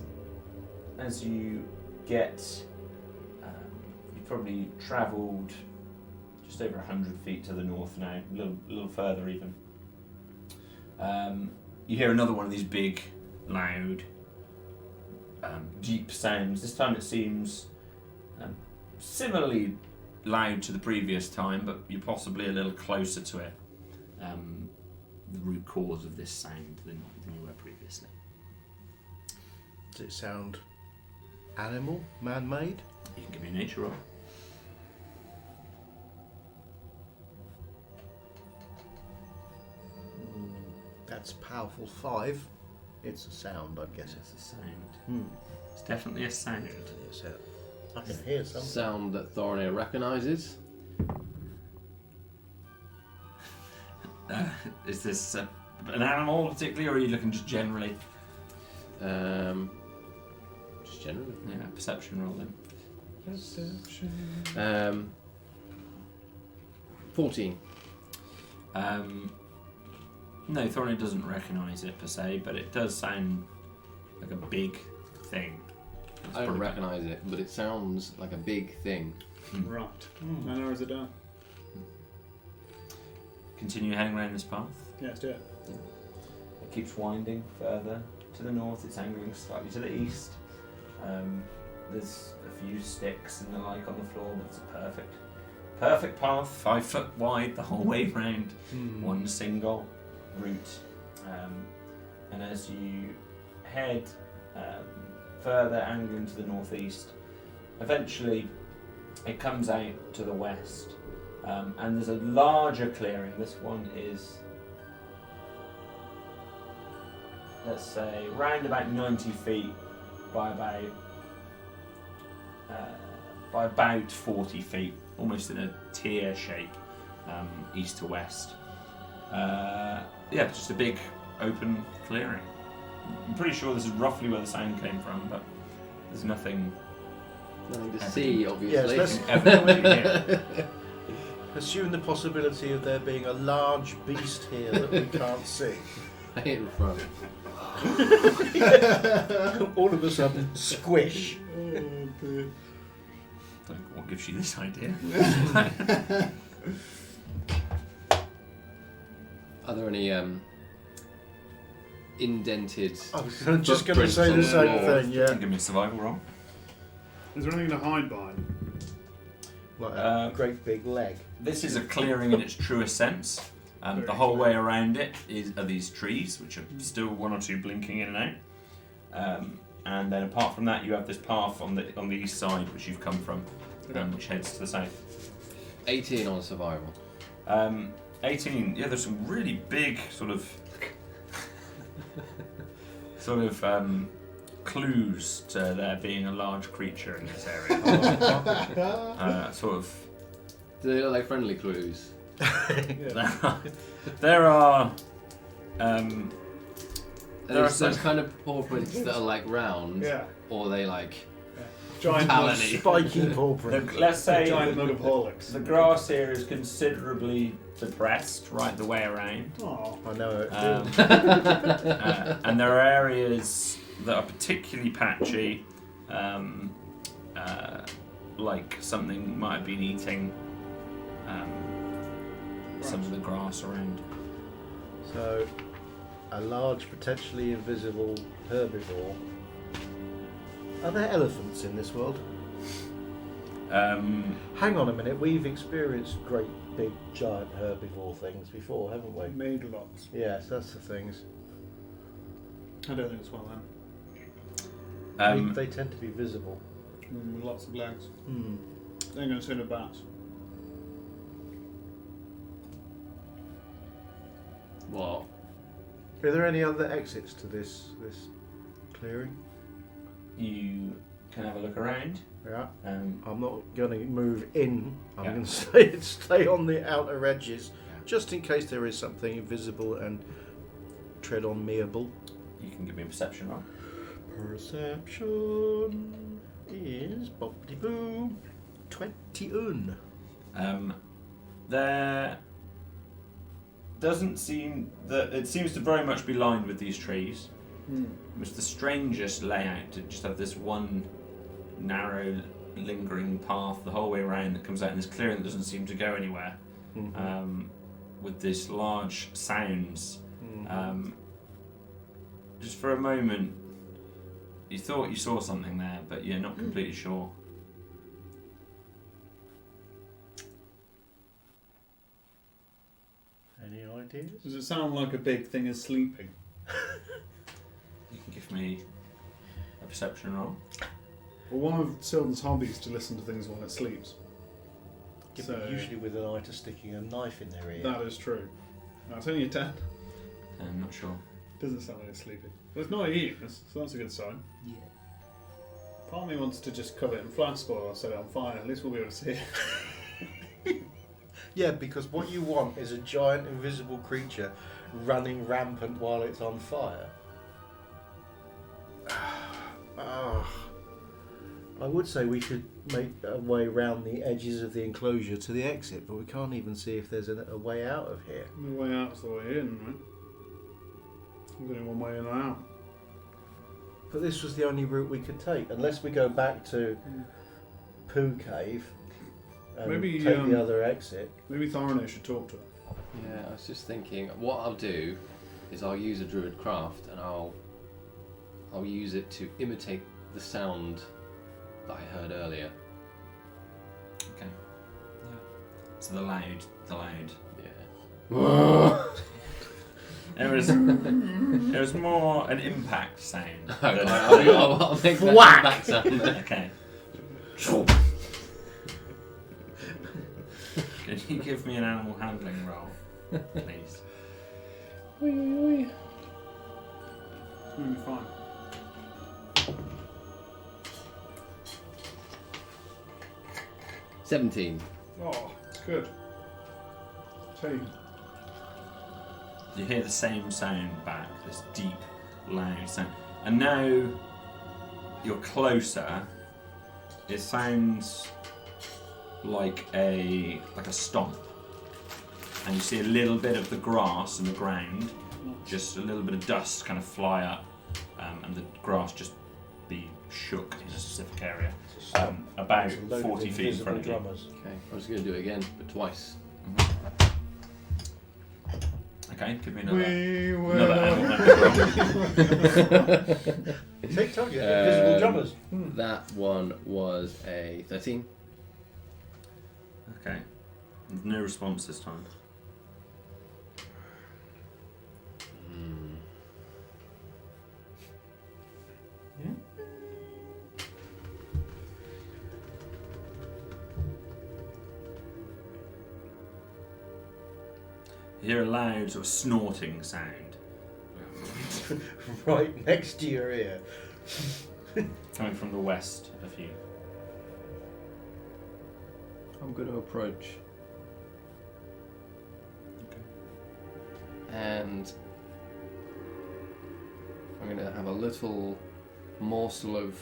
as you get, you've probably travelled just over 100 feet to the north now, a little further even. You hear another one of these big, loud, deep sounds. This time it seems similarly loud to the previous time, but you're possibly a little closer to it, the root cause of this sound than you were previously. Does it sound animal, man-made? You can give me a nature roll. That's a powerful 5. It's a sound, I'm guessing. It's a sound. It's definitely a sound. It's I can hear something. Sound that Thornir recognises. Is this an animal particularly, or are you looking just generally? Just generally. Yeah, perception roll then. Perception. 14. No, Thorny doesn't recognise it per se, but it does sound like a big thing. It's I don't probably- recognise it, but it sounds like a big thing. Right. Now narrows it down. Continue heading around this path. Yeah, let's do it. It keeps winding further to the north. It's angling slightly to the east. There's a few sticks and the like on the floor, but it's a perfect path, 5 foot wide the whole way round. One single route. And as you head further angling to the northeast, eventually it comes out to the west. And there's a larger clearing. This one is, let's say, round about 90 feet by about 40 feet, almost in a tier shape, east to west. Yeah, just a big open clearing. I'm pretty sure this is roughly where the sound came from, but there's nothing. Nothing to Evident. see, obviously. Yes, Evidently here. Assume the possibility of there being a large beast here that we can't see. in front. All of a sudden, squish. What gives you this idea? Are there any indented? I was just going to footprints say on the same floor? thing, yeah. Give me a survival roll. Is there anything to hide behind? Like a great big leg. This is a clearing in its truest sense. The whole way around it are these trees, which are still one or two blinking in and out. And then apart from that, you have this path on the east side, which you've come from, which heads to the south. 18 on survival. 18. Yeah, there's some really big sort of clues to there being a large creature in this area. Sort of. Do they look like friendly clues? There are. There's those kind of paw prints that are like round, Yeah. or are they like Giant mug, talony? Spiky paw print. Let's say giant mug of Horlicks. the grass here is considerably depressed right the way around. Oh. I know it. And there are areas that are particularly patchy, like something might have been eating some of the grass around. So, a large, potentially invisible herbivore. Are there elephants in this world? Hang on a minute, we've experienced great, big, giant herbivore things before, haven't we? Made lots. Yes, that's the things. I don't think it's one of them. They tend to be visible. With lots of legs. Hmm. They're going to see the bats. What? Are there any other exits to this clearing? You can have a look around. Yeah. Um, I'm not going to move in. I'm Yeah. going to stay on the outer edges, just in case there is something invisible and tread on meable. you can give me a perception roll. Perception is boppity boo 21. There doesn't seem that it seems to very much be lined with these trees. It's the strangest layout to just have this one narrow, lingering path the whole way around that comes out in this clearing that doesn't seem to go anywhere. With this large sounds. Just for a moment, you thought you saw something there, but you're not completely sure. Any ideas? Does it sound like a big thing is sleeping? You can give me a perception roll. Well, one of Silden's hobbies is to listen to things while it sleeps. So- Usually with an eye to sticking a knife in their ear. That is true. No, it's only a 10. I'm not sure. Doesn't sound like it's sleeping. But it's not eating, so that's a good sign. Yeah. Part of me wants to just cover it in flash spoil or set it on fire. At least we'll be able to see it. Yeah, because what you want is a giant invisible creature running rampant while it's on fire. I would say we should make a way round the edges of the enclosure to the exit, but we can't even see if there's a way out of here. The way out's the way in, right? There's only one way in and out. But this was the only route we could take, unless we go back to Pooh Cave and Maybe, take the other exit. Maybe Thorne should talk to her. Yeah, I was just thinking. What I'll do is I'll use a druid craft and I'll use it to imitate the sound that I heard earlier. Okay. So the loud. Yeah. It was more an impact sound. than- I'll make that Whack! back sound. Okay. Can you give me an animal handling roll, please? Maybe fine. $17. Oh, it's good. Tell you. You hear the same sound back, this deep, loud sound. And now you're closer. It sounds like a stomp. And you see a little bit of the grass and the ground, just a little bit of dust kind of fly up, and the grass just be shook in a specific area. About It's a load of 40 feet in invisible front of you. drummers. Okay, I'm just going to do it again, but twice. Okay, give me another. We Another animal will. handling roll. TikTok, yeah, invisible drummers. That one was a 13. Okay. No response this time. You hear a loud sort of snorting sound Right next to your ear. coming from the west of you. I'm going to approach. And I'm going to have a little morsel of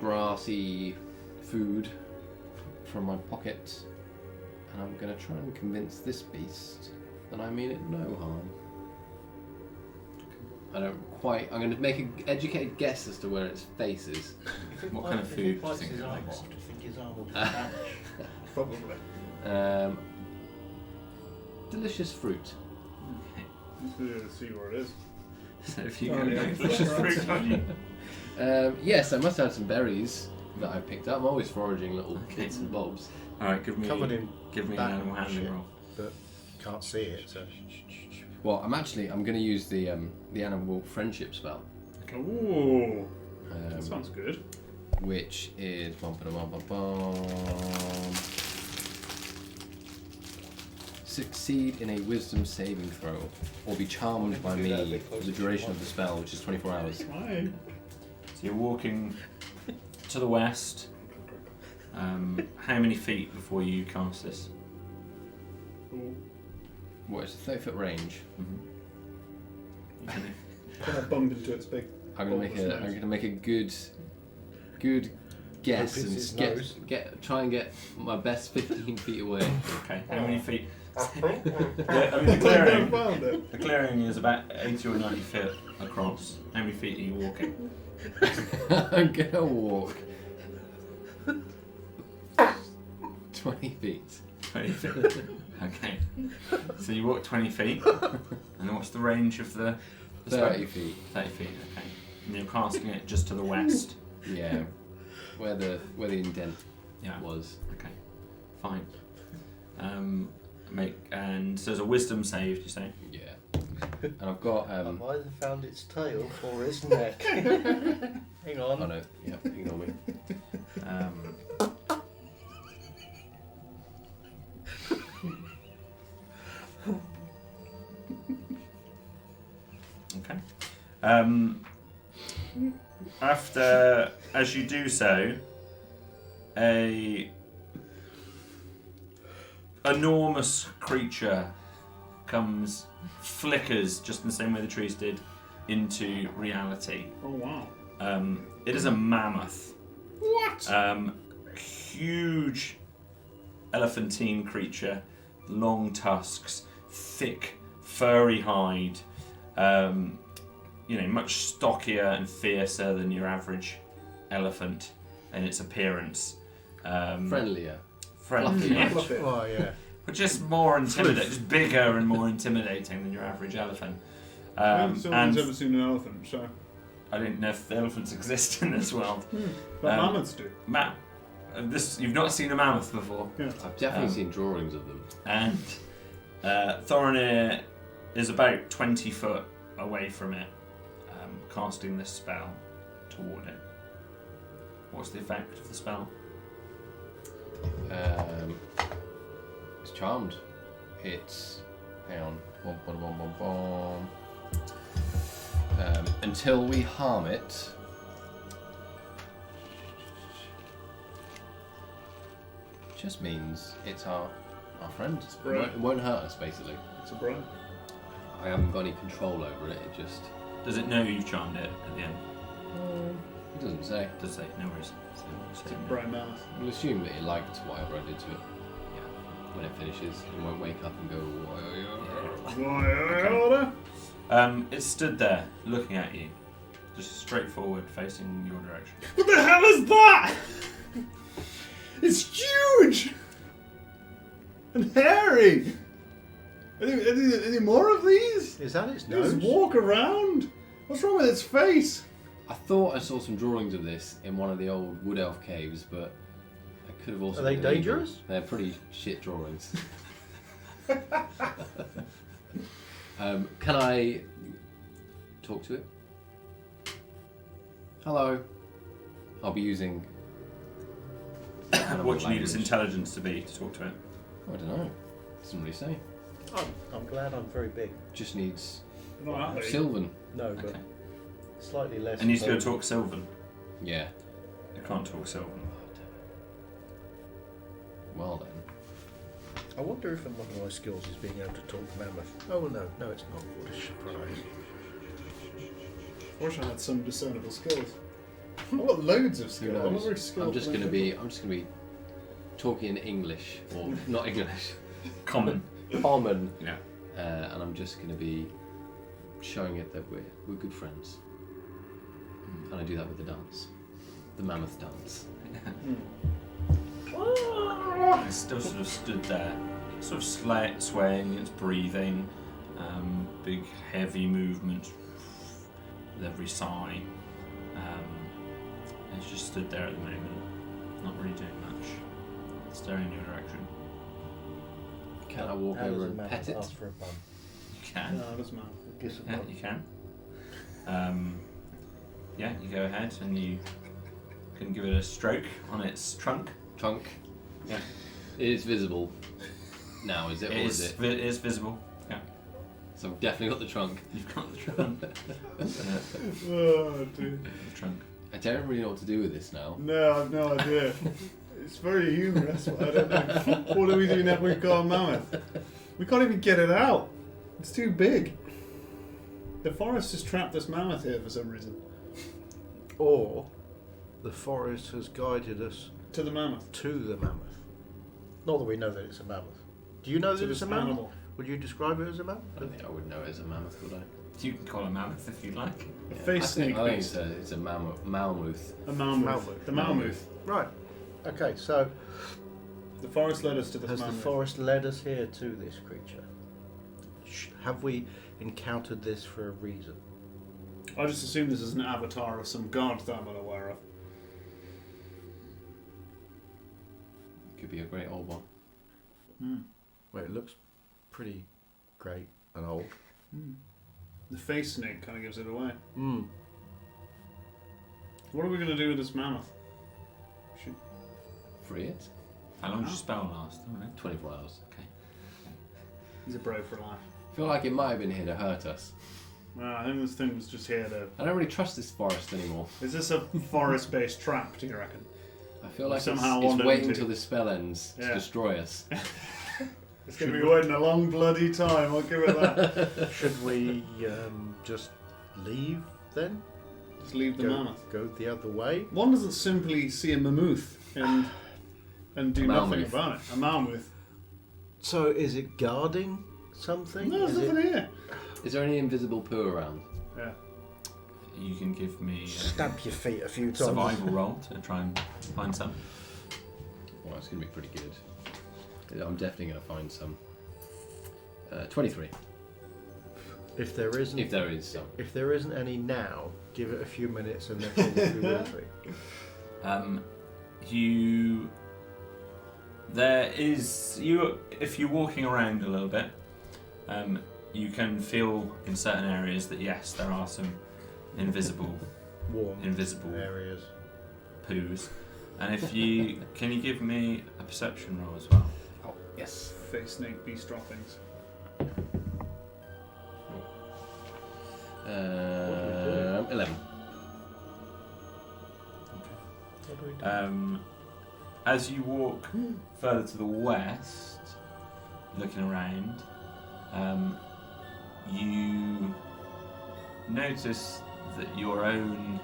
grassy food from my pocket, and I'm going to try and convince this beast that I mean it no harm. I'm going to make an educated guess as to where its face is. What kind of food do you think it likes? I think his arm will do damage. Probably. Delicious fruit. Let's see where it is. So if you Oh, go yeah. delicious fruit on you. Yes, I must have some berries that I picked up. I'm always foraging little bits and bobs. Alright, give me Covered in an that animal handling shit. roll. But can't see it, so. Well, I'm going to use the animal friendship spell, Ooh, that sounds good. which is succeed in a wisdom saving throw, or be charmed by me for the duration of the spell, which is 24 hours. Fine. So you're walking to the west. How many feet before you cast this? Cool. What is a 30-foot range? You can- Can I bump into its big? I'm gonna make a good guess Hope it's his and nose. try and get my best 15 feet away. Okay, how many feet? I The found it. the clearing is about 80 or 90 feet across. How many feet are you walking? I'm gonna walk 20 feet. 20 feet. Okay. So you walk 20 feet. And what's the range of the 30 feet. 30 feet, okay. And you're casting it just to the west. Yeah. Where the indent Yeah. was. Okay. Fine. And so there's a wisdom save, you say? Yeah. And I've got I've either found its tail or its neck. Hang oh on. no, yeah, ignore me. Okay. After, as you do so, a enormous creature flickers just in the same way the trees did into reality. Oh wow. It is a mammoth. What? Huge elephantine creature, long tusks, thick, furry hide. Much stockier and fiercer than your average elephant in its appearance. Friendlier. Friendly, Fluffy. yeah. Fluffy. Oh, yeah. But just more intimidating, just bigger and more intimidating than your average elephant. Someone's And ever seen an elephant, so. I didn't know if elephants exist in this world. But Um, mammoths do. You've not seen a mammoth before. Yeah. I've definitely seen drawings of them. And Thorinir is about 20 foot away from it, casting this spell toward it. What's the effect of the spell? It's charmed. It's hang on. Bom, bom, bom, bom, bom. Until we harm it. Just means it's our friend. right. It won't hurt us, basically. It's a brand. I haven't got any control over it. It just Does it know you've charmed it at the end? it doesn't say. Does it say? No worries. It's a brand mammoth. We'll assume that it liked whatever I did to it. Yeah. When it finishes, it won't wake up and go. Why, order? It stood there, looking at you, just straight forward, facing your direction. What the hell is that? It's huge! And hairy! Any more of these? Is that its They just nose? walk around. What's wrong with its face? I thought I saw some drawings of this in one of the old Wood Elf caves, but I could have also. Are they been illegal. dangerous? They're pretty shit drawings. Can I talk to it? Hello. I'll be using. What do you need its intelligence to be to talk to it? I don't know. Doesn't really say. I'm glad I'm very big. Just needs Not that big. Sylvan. No, but Okay. slightly less. It needs to be able so- to talk Sylvan. Yeah. It can't talk Sylvan. Well then. I wonder if one of my skills is being able to talk mammoth. Oh no, it's not. What a surprise! I wish I had some discernible skills. I've got loads of skills. I'm not very skilled. I'm just gonna be talking English or not English, Common. common, Yeah. and I'm just gonna be showing it that we're good friends. And I do that with the dance, the mammoth dance. It's still sort of stood there, sort of swaying, it's breathing, big heavy movement with every sigh. It's just stood there at the moment, not really doing much, staring in your direction. Can I walk How does over a and mammoth pet it? ask for a bun? You can. No, it doesn't matter. Kiss a Yeah, bun. you can. Yeah, you go ahead and you can give it a stroke on its trunk. Trunk. Yeah. It is visible now, is it? Or is it? It is visible. Yeah, So I've definitely got the trunk. you've got the trunk. Oh, dude. The trunk. I don't really know what to do with this now. No, I've no idea. It's very humorous, but I don't know. What do we do now we've got a mammoth? We can't even get it out. It's too big. The forest has trapped this mammoth here for some reason. Or the forest has guided us To the mammoth. to the mammoth. Not that we know that it's a mammoth. Do you know To that it's this a mammoth? animal. Would you describe it as a mammoth? I don't think I would know it as a mammoth, would I? You can call it mammoth if you'd like. A Yeah. face I snake think beast. it's a mammoth. Malmouth. A mammoth. Malmouth. The mammoth. Right. Okay, so The forest led us to this has mammoth. the forest led us here to this creature? Have we encountered this for a reason? I just assume this is an avatar of some god that I'm unaware of. Could be a great old one. Well, it looks pretty great and old. The face snake kind of gives it away. Mm. What are we going to do with this mammoth? Should... Free it. How long does your spell last? I don't know. 24 hours. He's a brave for life. I feel like it might have been here to hurt us. I think this thing was just here to... I don't really trust this forest anymore. Is this a forest-based trap, do you reckon? I feel like Somehow it's wanted waiting to. until this spell ends to Yeah. destroy us. It's going to be waiting a long bloody time, I'll give it that. Should we just leave then? Just leave the mammoth. Go the other way? One doesn't simply see a mammoth and do nothing Mammoth. about it. A mammoth. So is it guarding something? No, there's Is it- nothing here. Is there any invisible poo around? Yeah. You can give me a Stamp your feet a few times. survival roll to try and find some. Well, it's going to be pretty good. Yeah, I'm definitely going to find some. 23, If there isn't, if there is some. if there isn't any now, give it a few minutes and there probably will be. There is you. If you're walking around a little bit, you can feel in certain areas that yes, there are some invisible Warm areas. poos. And if you can you give me a perception roll as well? Oh, yes. Face snake beast droppings. 11. What do we do? As you walk further to the west, looking around, you notice that your own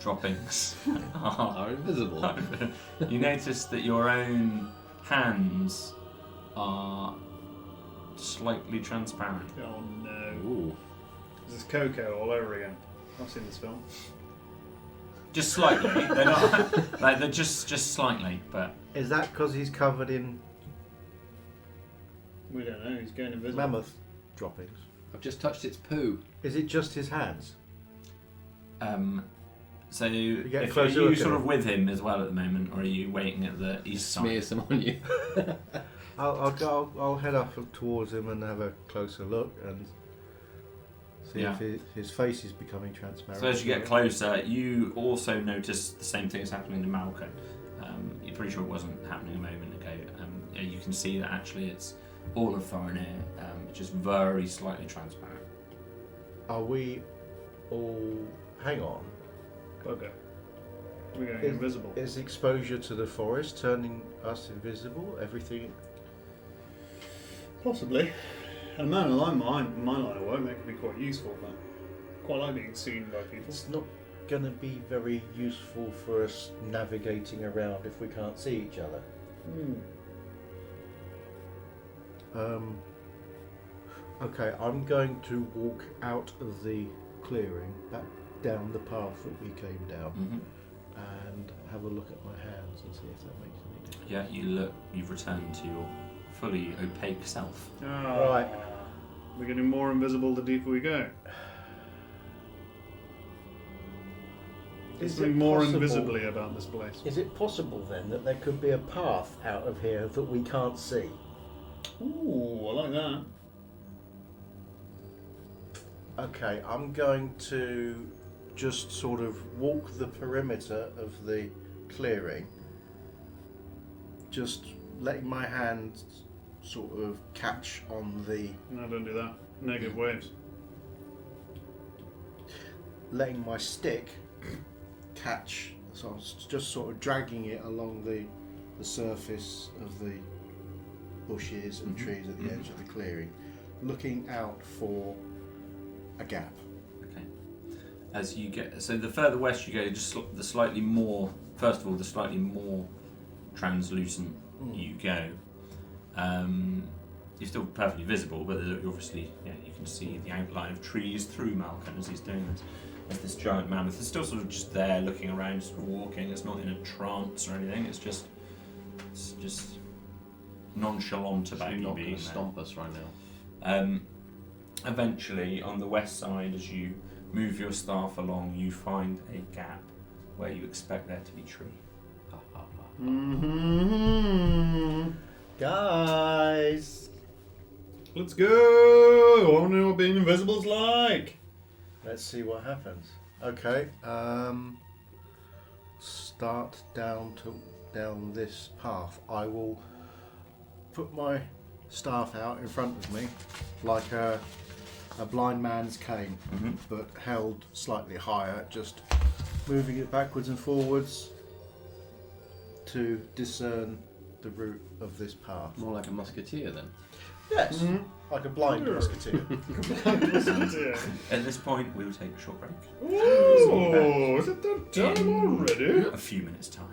droppings are Are invisible. you notice that your own hands are slightly transparent. Oh no. Ooh. This is Coco all over again. I've seen this film. Just slightly. They're not like they're just slightly, but Is that because he's covered in We don't know, he's going invisible. mammoth droppings? I've just touched its poo. Is it just his hands? so get a if, are closer you look at sort it. of with him as well at the moment, or are you waiting at the east Smear side? some on you. I'll head up towards him and have a closer look and see Yeah. if his face is becoming transparent. So as you get closer, you also notice the same thing is happening to Malcolm. You're pretty sure it wasn't happening a moment ago. You you can see that actually it's all of Thorinir, just very slightly transparent. Are we all... Hang on. Okay. We're going Is- invisible. Is exposure to the forest turning us invisible? Everything... Possibly. And man, like my line of work, that could be quite useful, but quite like being seen by people. It's not going to be very useful for us navigating around if we can't see each other. Okay, I'm going to walk out of the clearing, back down the path that we came down, and have a look at my hands and see if that makes any difference. Yeah, you've returned to your fully opaque self. Right. We're getting more invisible the deeper we go. There's Is something it more possible- invisibly about this place. Is it possible then that there could be a path out of here that we can't see? Ooh, I like that. Okay, I'm going to just sort of walk the perimeter of the clearing, just letting my hand sort of catch on the... No, don't do that. Negative waves. letting my stick catch, so I was just sort of dragging it along the surface of the bushes and trees at the edge of the clearing, looking out for a gap. Okay. As you get, so the further west you go, just the slightly more. First of all, the slightly more translucent you go. You're still perfectly visible, but obviously, you can see the outline of trees through Malcolm as he's doing this. As this giant mammoth is still sort of just there, looking around, sort of walking. It's not in a trance or anything. It's just nonchalant about She's you not being going there. to stomp us right now. Eventually, on the west side, as you move your staff along, you find a gap where you expect there to be tree. Mm-hmm. Guys, Let's go! I want to know what being invisible's like. let's see what happens. Okay, start down this path. I will put my staff out in front of me like a blind man's cane, but held slightly higher, just moving it backwards and forwards to discern the route of this path. More like a musketeer then. Yes, like a blind Sure. musketeer. At this point, we will take a short break. Ooh, is it that time In already? a few minutes' time.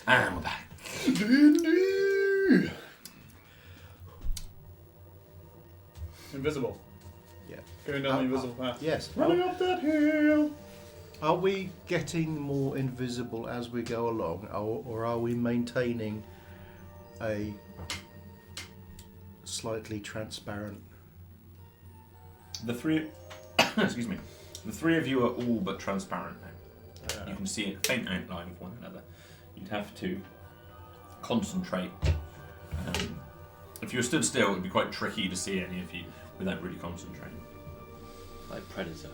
And we're back. Invisible. Yeah. Going down the invisible path. Yes. Running up that hill. Are we getting more invisible as we go along, or are we maintaining a slightly transparent? The three, excuse me, the three of you are all but transparent now. You can see a faint outline of one another. You'd have to concentrate. If you were stood still, it would be quite tricky to see any of you without really concentrating. Like Predator.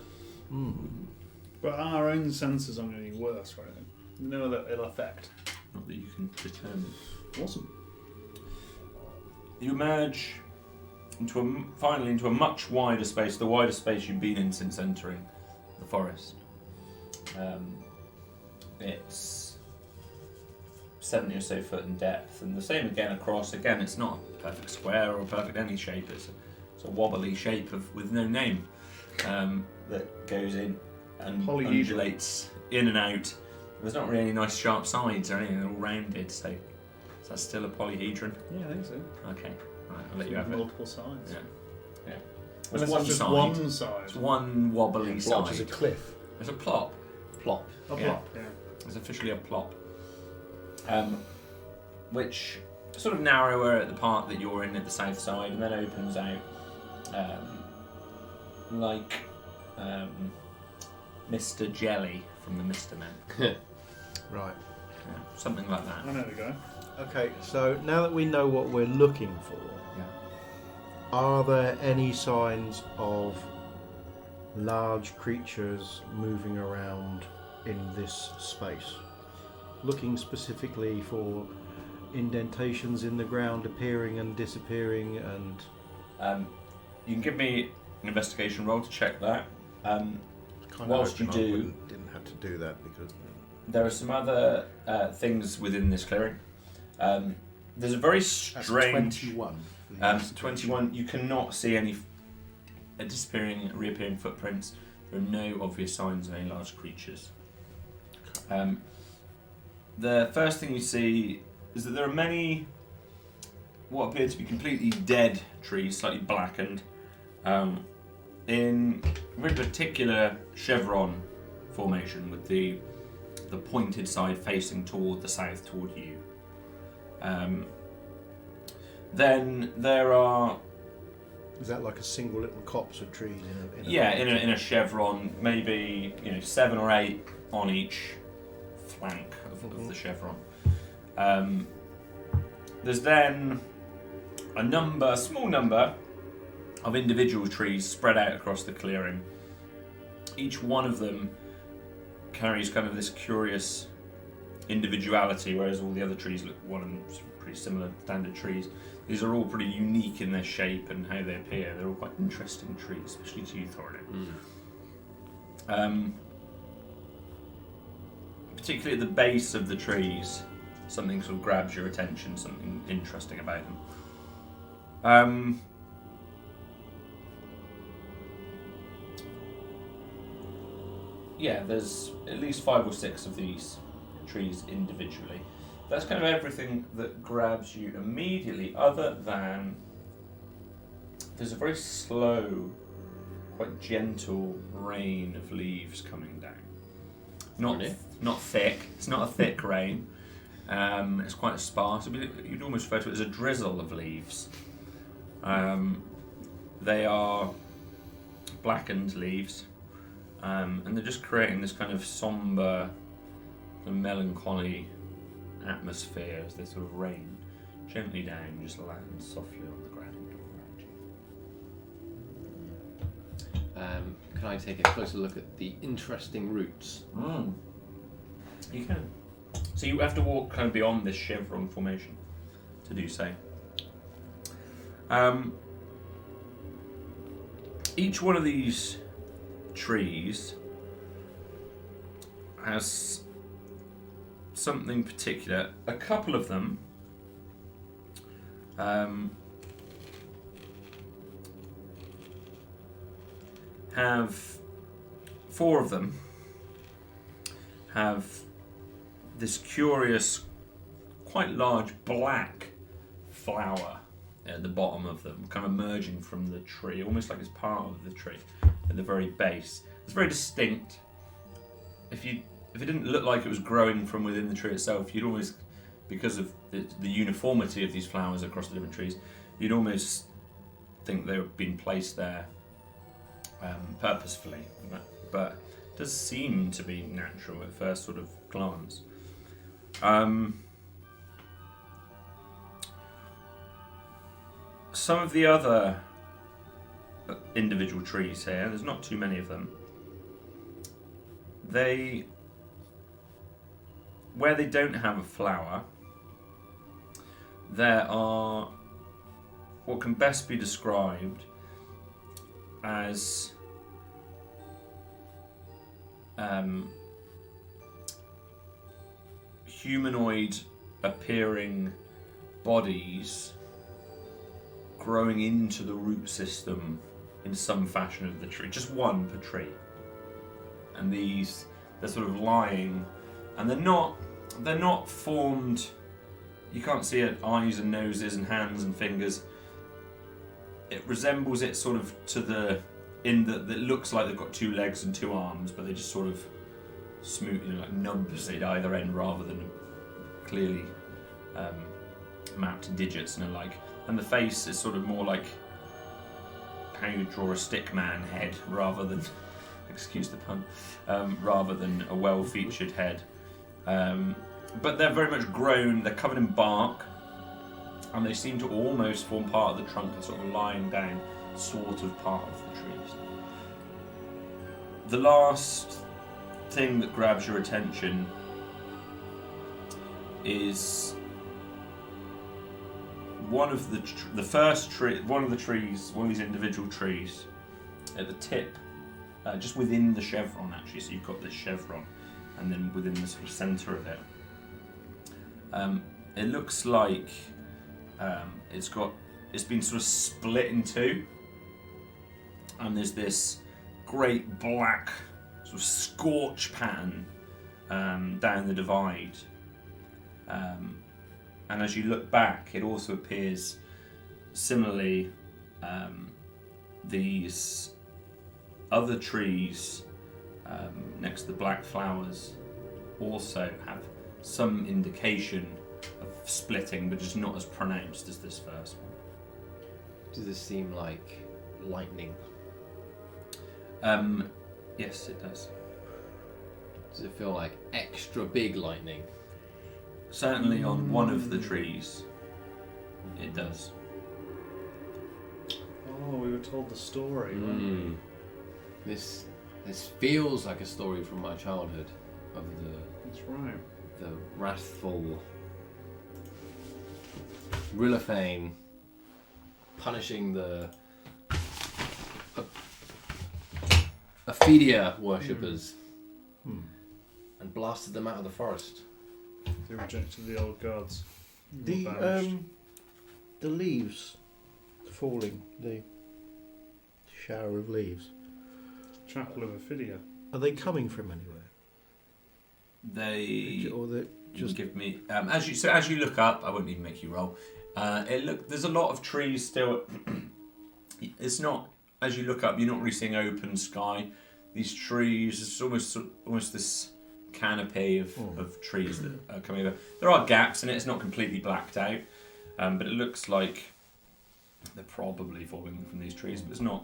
But our own senses aren't any worse, right? No other ill effect. Not that you can determine. Awesome. You emerge finally into a much wider space, the widest space you've been in since entering the forest. It's 70 or so foot in depth, and the same again across. Again, it's not a perfect square or a perfect any shape. It's a wobbly shape with no name that goes in and Polyhedron. undulates in and out. There's not really any nice sharp sides or anything. They're all rounded. So is that still a polyhedron? Yeah, I think so. Okay, right. I'll let you have it. Multiple sides. Yeah. Unless It's one it's just side. one side. It's one wobbly Which side. is a cliff. It's a plop. Plop. A Yeah. block, yeah. It's officially a plop. Which sort of narrower at the part that you're in at the south side, and then opens out like Mr. Jelly from the Mr. Men. Right. Yeah, something like that. Oh, there we go. Okay, so now that we know what we're looking for, Yeah. are there any signs of large creatures moving around in this space? Looking specifically for indentations in the ground appearing and disappearing, and You can give me an investigation roll to check that. kind Whilst you I do- didn't have to do that because There are some other things within this clearing. There's a very that's strange... 21. for the investigation. 21, you cannot see any disappearing, reappearing footprints. There are no obvious signs of any large creatures. The first thing you see is that there are many what appear to be completely dead trees, slightly blackened, in a very particular chevron formation with the pointed side facing toward the south, toward you. Then there are Is that like a single little copse of trees in a in a chevron, maybe 7 or 8 on each flank of the chevron. There's then a small number of individual trees spread out across the clearing. Each one of them carries kind of this curious individuality, whereas all the other trees look pretty similar standard trees. These are all pretty unique in their shape and how they appear. They're all quite interesting trees, especially to you, Thorin. Particularly at the base of the trees, something sort of grabs your attention, something interesting about them. There's at least 5 or 6 of these trees individually. That's kind of everything that grabs you immediately, other than there's a very slow, quite gentle rain of leaves coming down. Not thick. It's not a thick rain. It's quite sparse. You'd almost refer to it as a drizzle of leaves. They are blackened leaves, and they're just creating this kind of somber, melancholy atmosphere as they sort of rain gently down and just land softly on the ground around you. Can I take a closer look at the interesting roots? You can. So you have to walk kind of beyond this chevron formation to do so. Each one of these trees has something particular. A couple of them have 4 of them have this curious quite large black flower at the bottom of them, kind of emerging from the tree, almost like it's part of the tree at the very base. It's very distinct. If it didn't look like it was growing from within the tree itself, you'd almost, because of the uniformity of these flowers across the different trees, you'd almost think they've been placed there purposefully. But it does seem to be natural at first sort of glance. Some of the other individual trees here, there's not too many of them, where they don't have a flower, there are what can best be described as humanoid appearing bodies growing into the root system in some fashion of the tree. Just one per tree. And they're sort of lying, and they're not formed. You can't see it, eyes and noses and hands and fingers. It resembles it sort of that it looks like they've got 2 legs and 2 arms, but they just sort of smooth, like nubs at either end rather than clearly mapped digits and the like. And the face is sort of more like how you draw a stick man head rather than, excuse the pun, rather than a well-featured head. But they're very much grown, they're covered in bark, and they seem to almost form part of the trunk, a sort of lying down sort of part of the trees. The last thing that grabs your attention is one of the one of these individual trees at the tip, just within the chevron actually. So you've got this chevron, and then within the sort of centre of it, it looks like it's been sort of split in 2, and there's this great black sort of scorch pattern down the divide. And as you look back, it also appears similarly these other trees next to the black flowers also have some indication of splitting, but just not as pronounced as this first one. Does this seem like lightning? Yes, it does. Does it feel like extra big lightning? Certainly on one of the trees, it does. Oh, we were told the story, weren't we? This feels like a story from my childhood of That's right. the wrathful Rilliphane punishing the Ophidia worshippers and blasted them out of the forest. They rejected the old gods. The leaves falling, the shower of leaves. Chapel of Ophidia. Are they coming from anywhere? Or they Just give me as you look up. I won't even make you roll. There's a lot of trees still. It's not, as you look up, you're not really seeing open sky. These trees, it's almost this canopy of trees that are coming over. There are gaps in it. It's not completely blacked out, but it looks like they're probably falling from these trees, but it's not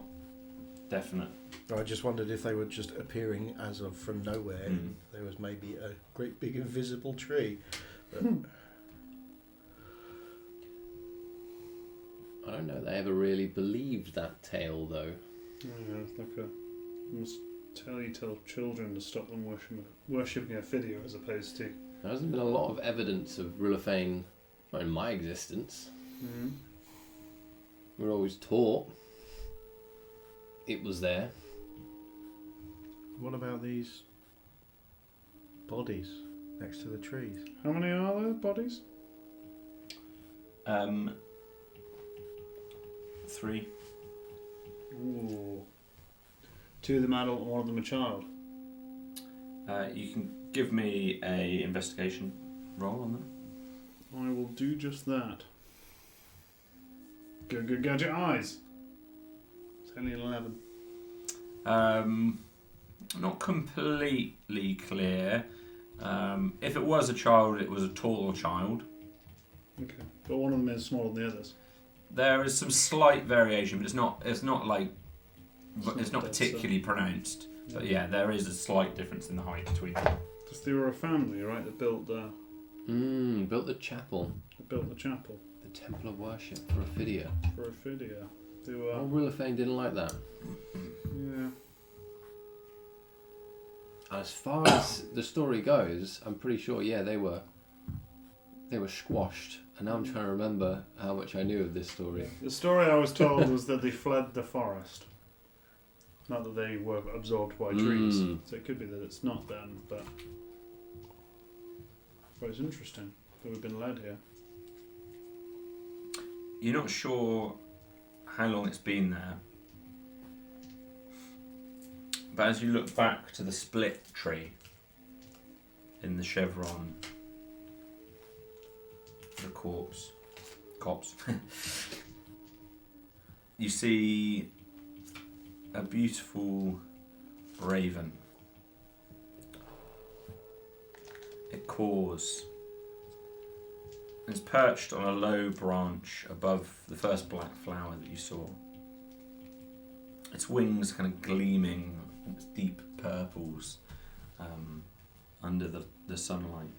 definite. I just wondered if they were just appearing as of from nowhere. There was maybe a great big invisible tree. But I don't know. They ever really believed that tale, though. Yeah, it's like you tell children to stop them worshipping Ophidia as opposed to. There hasn't been a lot of evidence of Rilliphane in my existence. Mm-hmm. We were always taught it was there. what about these bodies next to the trees? How many are there bodies? 3. Ooh. 2 of them adult and 1 of them a child. You can give me a investigation roll on them. I will do just that. Good gadget eyes. It's only an 11. Not completely clear. If it was a child, it was a taller child. Okay. But one of them is smaller than the others. There is some slight variation, but it's not like it's not dead particularly pronounced. set. But yeah, there is a slight difference in the height between them. Because they were a family, right? That built the Built the chapel. chapel The temple of worship for Ophidia. for Ophidia. They were, Old Ruler Fane didn't like that. yeah. As far as the story goes, I'm pretty sure, yeah, they were squashed. And now I'm trying to remember how much I knew of this story. The story I was told was that they fled the forest. Not that they were absorbed by trees. So it could be that it's not them, but it's interesting that we've been led here. You're not sure how long it's been there, but as you look back to the split tree in the chevron, the copse, you see a beautiful raven. It caws. It's perched on a low branch above the first black flower that you saw. Its wings kind of gleaming deep purples under the sunlight.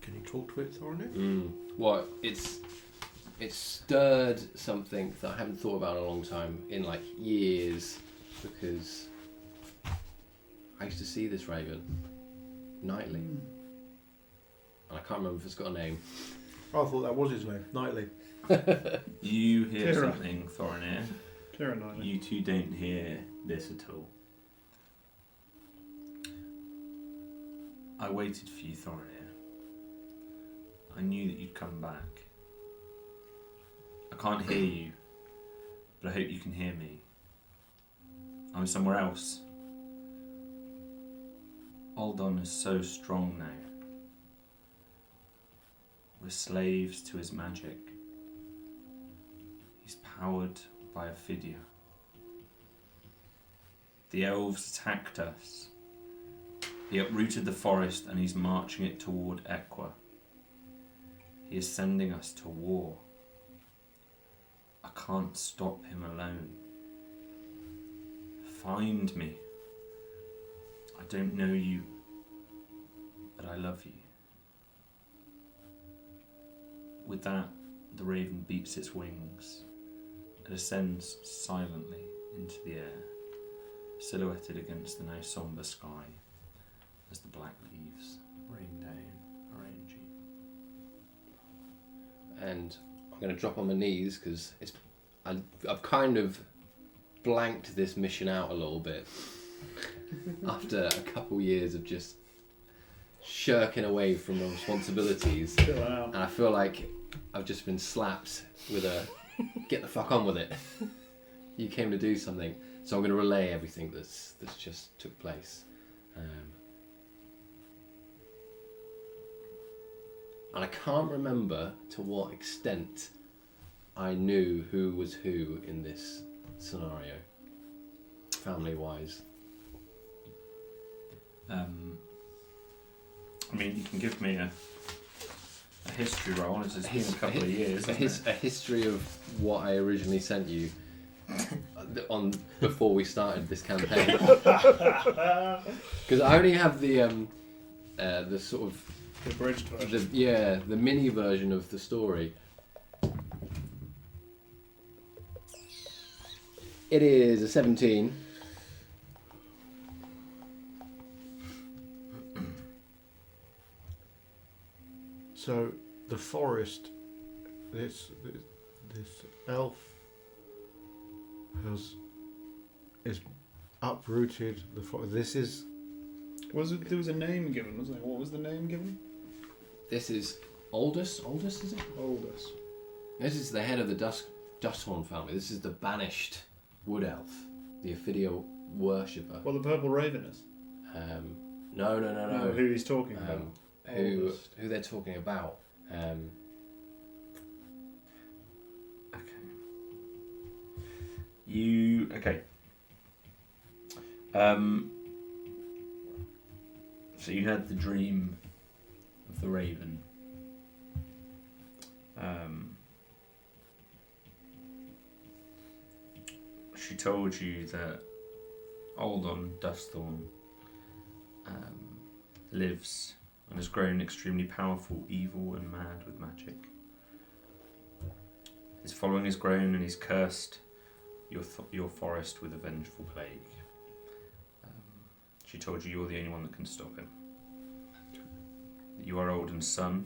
Can you talk to it, Thorinir? Well, it's stirred something that I haven't thought about in a long time, in like years, because I used to see this raven nightly. And I can't remember if it's got a name. I thought that was his name, Knightley. You hear Kira. something, Thorinir. Kira Knightley. You two don't hear this at all. I waited for you, Thorinir. I knew that you'd come back. I can't hear you, but I hope you can hear me. I'm somewhere else. Aldon is so strong now. We're slaves to his magic. He's powered by Ophidia. The elves attacked us. He uprooted the forest and he's marching it toward Equa. He is sending us to war. I can't stop him alone. Find me. I don't know you, but I love you. With that, the raven beats its wings. It ascends silently into the air, silhouetted against the now sombre sky as the black leaves rain down around you. And I'm going to drop on my knees because I've kind of blanked this mission out a little bit after a couple years of just shirking away from the responsibilities. Chill out. And I feel like I've just been slapped with a get the fuck on with it. You came to do something, so I'm going to relay everything that's just took place. And I can't remember to what extent I knew who was who in this scenario, family-wise. I mean, you can give me a history roll. It's been a couple of years. A history of what I originally sent you before we started this campaign. Because I only have the sort of The abridged version. the mini version of the story. It is a 17. So the forest, this elf is uprooted the forest. This is There was a name given, wasn't there? What was the name given? This is Aldous. Aldous, is it? Oldest. This is the head of the Dusthorn family. This is the banished wood elf, the Ophidia worshipper. Well, the Purple Raven is. No. Who he's talking about. who Oldest. they're talking about. Okay. So you had the dream of the raven. She told you that Oldon Dustthorn lives and has grown extremely powerful, evil, and mad with magic. His following has grown, and he's cursed your forest with a vengeful plague. She told you you're the only one that can stop him. That you are Alden's son.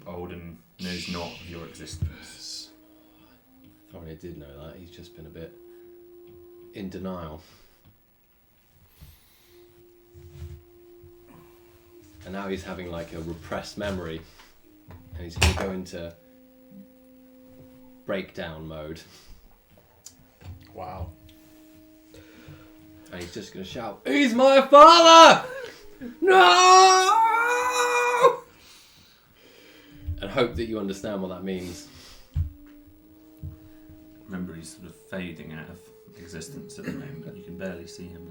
Alden knows not of your existence. Thoria did know that. He's just been a bit in denial. And now he's having like a repressed memory. And he's going to go into breakdown mode. Wow. And he's just going to shout, "He's my father! No!" And hope that you understand what that means. Remember, he's sort of fading out of existence at the moment. You can barely see him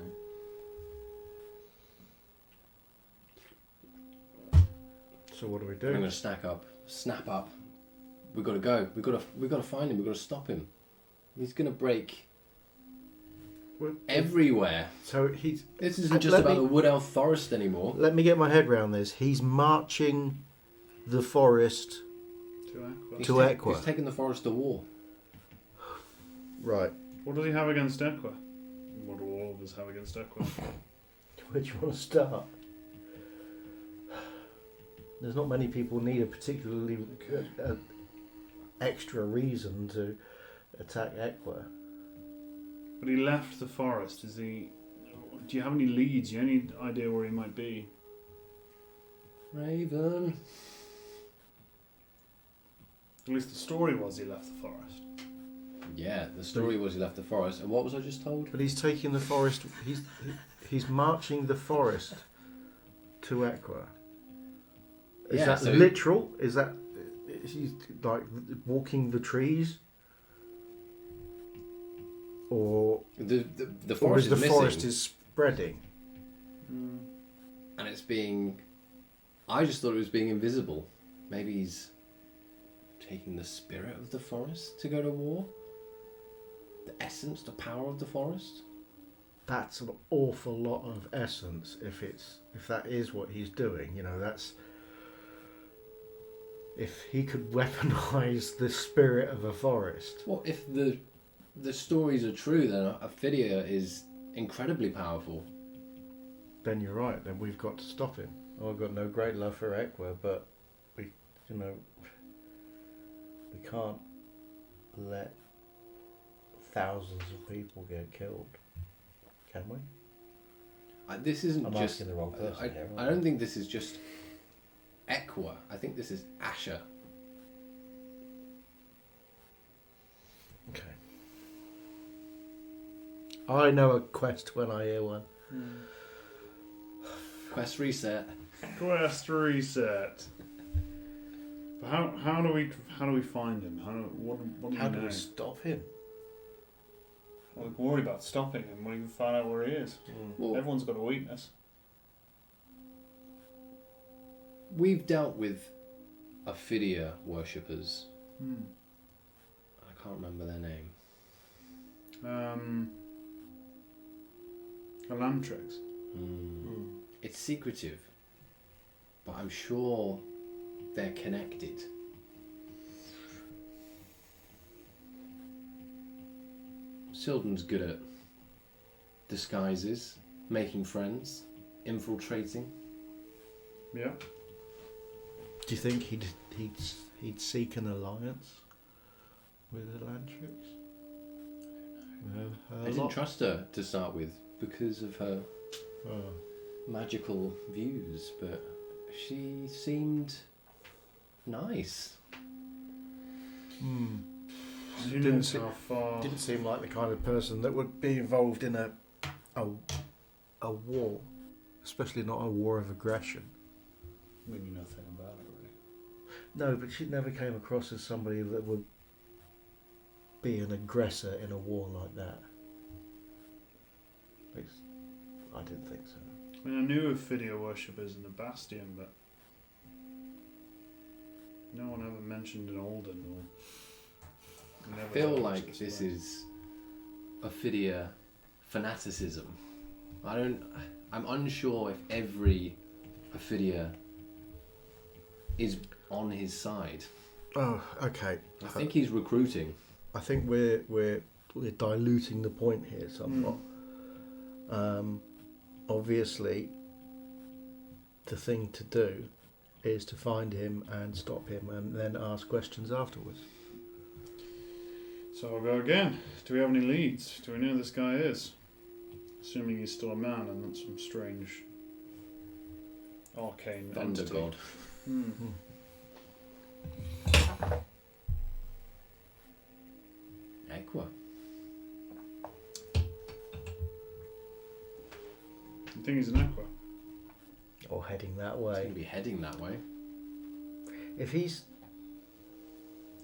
now. So what do we I'm do? going to snap up. We've got to go. We've got to find him. We've got to stop him. He's going to break everywhere. So he's. This isn't just about the Wood Elf Forest anymore. Let me get my head around this. He's marching the forest to Equa. He's taking the forest to war. Right. What does he have against Equa? What do all of us have against Equa? Where do you want to start? There's not many people need a particularly extra reason to attack Equa. But he left the forest. Is he? Do you have any leads? Do you have any idea where he might be? Raven. At least the story was he left the forest. Yeah, the story was he left the forest. And what was I just told? But he's taking the forest. He's marching the forest to Equa. Is Yeah, that so- literal? Is that he's like walking the trees, or The or forest is the is missing. forest is spreading? And it's being... I just thought it was being invisible. Maybe he's taking the spirit of the forest to go to war? The essence, the power of the forest? That's an awful lot of essence. If that is what he's doing, that's. If he could weaponize the spirit of a forest. Well, if the stories are true, then Ophidia is incredibly powerful. Then you're right. Then we've got to stop him. I've got no great love for Equa, but we can't let thousands of people get killed, can we? This isn't I'm just... asking the wrong person here, I don't think this is just Equa. I think this is Asher. Okay. I know a quest when I hear one. Quest reset. Quest reset. But how do we find him? What do How we do know? we stop him? Well, we can worry about stopping him when we can find out where he is. Well, Everyone's got a weakness. we've dealt with Ophidia worshippers. I can't remember their name. Elantrix. It's secretive, but I'm sure they're connected. Sildon's good at disguises, making friends, infiltrating. Yeah. Do you think he'd seek an alliance with Elantrix? I didn't trust her to start with because of her magical views, but she seemed nice. Didn't seem like the kind of person that would be involved in a war. especially not a war of aggression. We knew nothing about it, really. No, but she never came across as somebody that would be an aggressor in a war like that. I didn't think so. I mean, I knew of Phidia worshippers in the Bastion, but no one ever mentioned an Alden or. I feel like this is Ophidia fanaticism. I'm unsure if every Ophidia is on his side. Oh, okay. I think he's recruiting. I think we're diluting the point here somewhat. Obviously, the thing to do is to find him and stop him, and then ask questions afterwards. So I'll go again. Do we have any leads? Do we know who this guy is? Assuming he's still a man and not some strange arcane Thunder entity. god. Aqua. You think he's an Aqua? Or heading that He's way. going to be heading that way. If he's,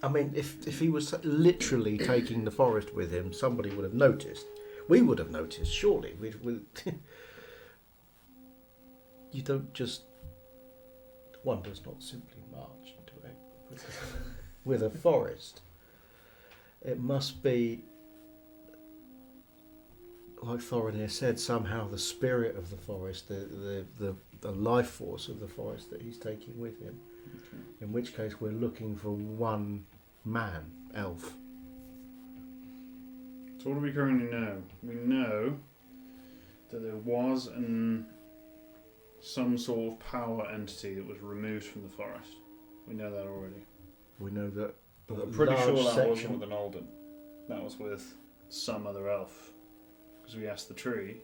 I mean, if he was literally taking the forest with him, somebody would have noticed. We would have noticed, surely. You don't just. One does not simply march into it with a forest. It must be, like Thorinir said, somehow the spirit of the forest, the life force of the forest that he's taking with him. Okay. In which case, we're looking for one man, elf. So what do we currently know? We know that there was some sort of power entity that was removed from the forest. We know that already. We know that. But a we're pretty sure large that section- wasn't with an Alden. That was with some other elf. Because we asked the tree,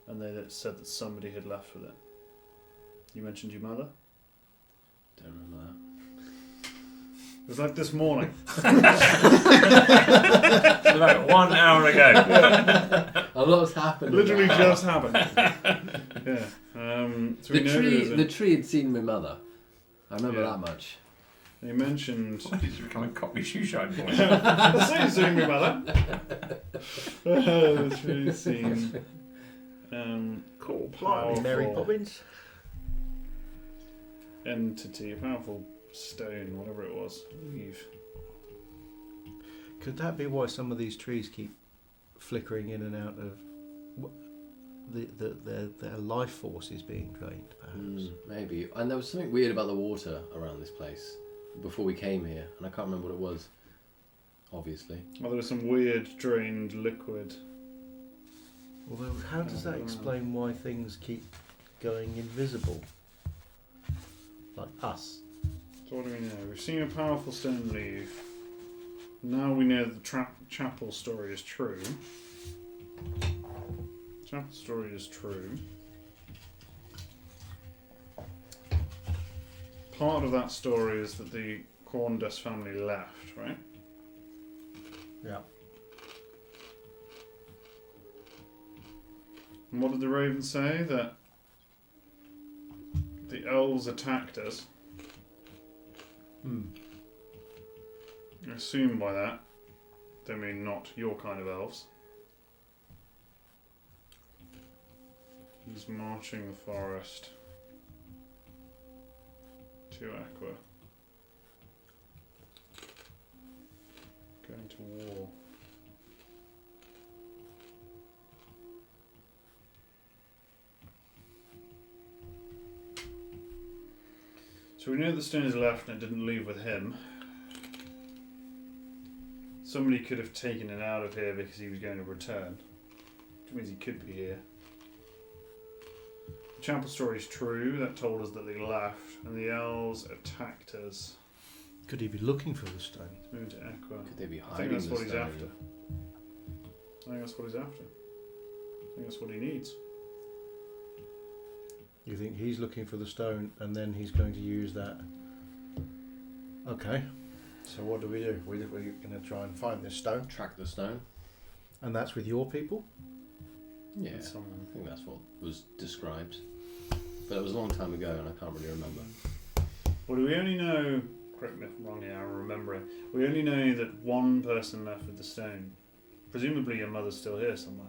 and they said that somebody had left with it. You mentioned your mother? Don't remember that. It was like this morning. About 1 hour ago. A lot's happened. Literally in that just hour. happened. Yeah. So we know there's The tree had seen my mother. I remember Yeah. that much. They mentioned. He's become a cockney shoe shine boy. The tree's seen me, mother. The tree's seen. Cool. Powerful Mary Poppins. entity, a powerful stone, whatever it was. Leave. Could that be why some of these trees keep flickering in and out of their life force is being drained, perhaps? Maybe. And there was something weird about the water around this place before we came here, and I can't remember what it was. Obviously. Oh, there was some weird drained liquid. Although, how does that explain why things keep going invisible? Like us. So what do we know? We've seen a powerful stone leave. Now we know that the chapel story is true. Chapel story is true. Part of that story is that the Corndust family left, right? Yeah. And what did the raven say? That the elves attacked us. I assume by that they mean not your kind of elves. He's marching the forest to Aqua. Going to war. So we know the stone is left and it didn't leave with him. Somebody could have taken it out of here because he was going to return. Which means he could be here. The chapel story is true. That told us that they left and the elves attacked us. Could he be looking for the stone? Let's move to Aqua. Could they be I hiding think that's the what he's stone? after. I think that's what he's after. I think that's what he needs. You think he's looking for the stone and then he's going to use that? Okay. So what do? We're going to try and find this stone. Track the stone. And that's with your people? Yeah, with someone. I think that's what was described. But it was a long time ago and I can't really remember. Well, we only know, correct me if I'm wrong here, I'm remembering, we only know that one person left with the stone. Presumably your mother's still here somewhere.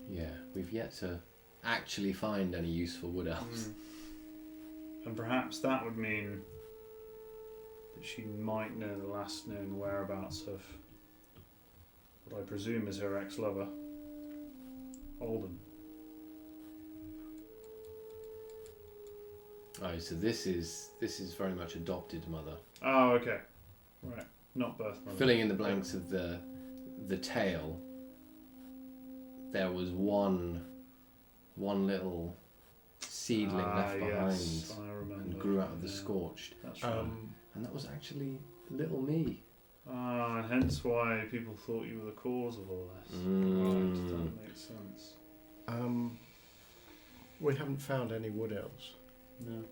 Yeah, we've yet to actually find any useful wood elves. And perhaps that would mean that she might know the last known whereabouts of what I presume is her ex-lover, Alden. Oh, so this is very much adopted mother. Oh, okay. Right. Not birth mother. Filling in the blanks of the tale, there was one little seedling left behind Yes, I remember. and grew out of the scorched. That's right. And that was actually little me. And hence why people thought you were the cause of all this. Mm. Right, that makes sense. We haven't found any wood elves. No.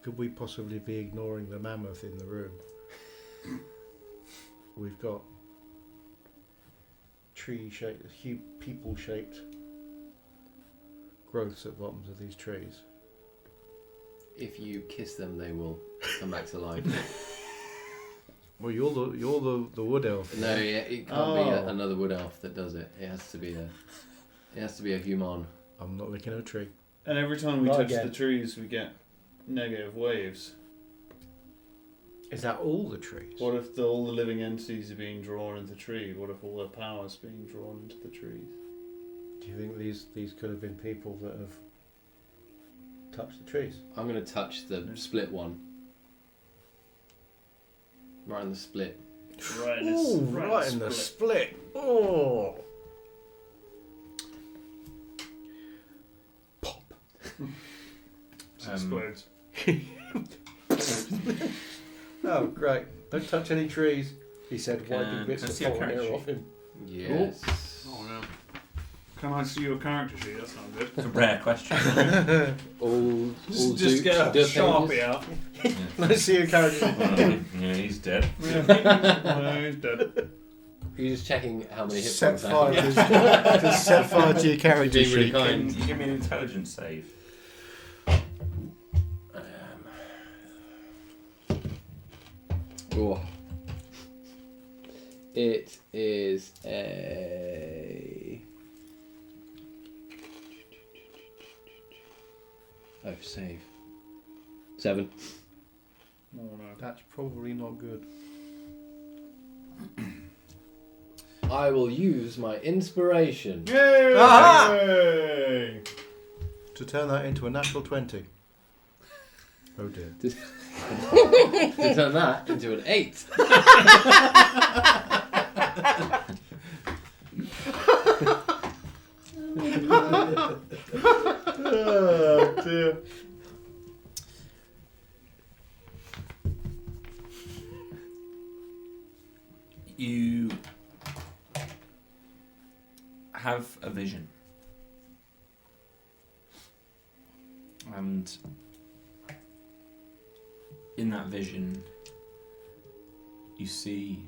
Could we possibly be ignoring the mammoth in the room? We've got tree-shaped, people-shaped growths at the bottoms of these trees. If you kiss them, they will come back to life. Well, you're the wood elf. No, yeah, it can't be another wood elf that does it. It has to be a human. I'm not looking at a tree. And every time we Not touch again. the trees, we get negative waves. Is that all the trees? What if all the living entities are being drawn into the tree? What if all their power is being drawn into the trees? Do you think these could have been people that have touched the trees? I'm going to touch the split one. Right in the split. Right in Ooh, the, right in the split. Oh. Pop. Explodes. Oh, great. Don't touch any trees, he said, Can- wiping bits can I of see a fallen character hair sheet? off him. Yes. Oh no. Can I see your character sheet? That sounds good. It's a rare question. All Just get a Duke Sharpie pages. out. Let's see your character. Yeah, he's dead. No, he's dead. You're just checking how many hit Set points I fire. have. Just set fire to your character Being really sheet. kind. Can you give me an intelligence save? Oh. It is a... Oh, save. 7. Oh no. That's probably not good. I will use my inspiration. Yay! Aha! Yay! To turn that into a natural 20. Oh dear. To turn that into an 8. Oh dear. You have a vision. And in that vision, you see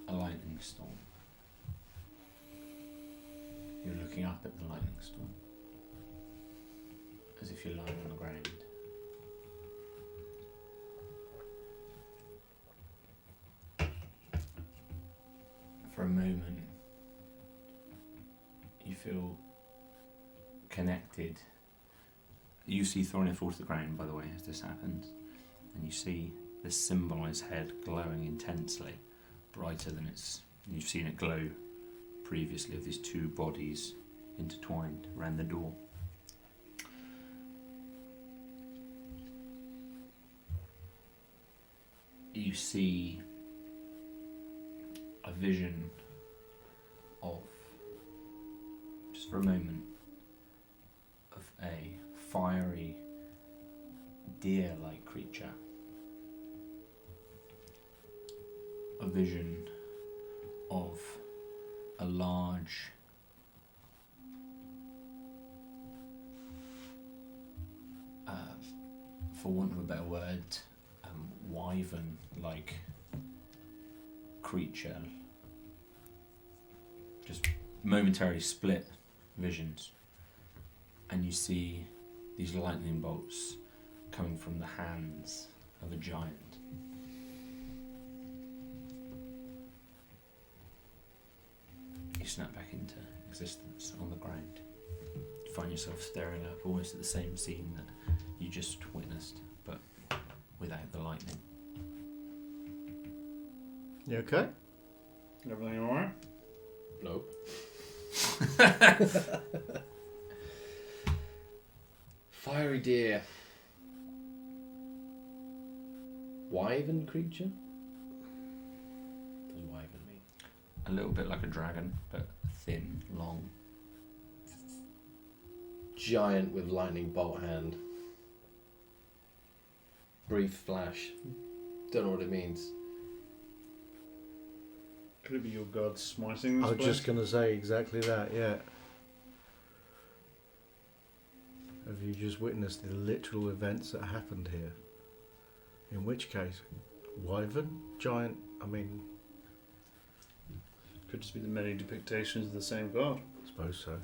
a lightning storm. You're looking up at the lightning storm, as if you're lying on the ground. For a moment, you feel connected. You see Thornir fall to the ground, by the way, as this happens, and you see this symbol on his head glowing intensely, brighter than you've seen it glow previously, of these two bodies intertwined around the door. You see a vision of, just for a moment, of a fiery deer-like creature. A vision of a large for want of a better word, wyvern-like creature just momentarily split visions, and you see these lightning bolts coming from the hands of a giant. You snap back into existence on the ground. You find yourself staring up almost at the same scene that you just witnessed, but without the lightning. You okay? Everything alright? Nope. Fiery deer. Wyvern creature? What does wyvern mean? A little bit like a dragon, but thin, long. Giant with lightning bolt hand. Brief flash. Don't know what it means. Could it be your god smiting I this was place? just going to say exactly that, yeah. Have you just witnessed the literal events that happened here? In which case, wyvern, giant, I mean, Could just be the many depictions of the same god. I suppose so.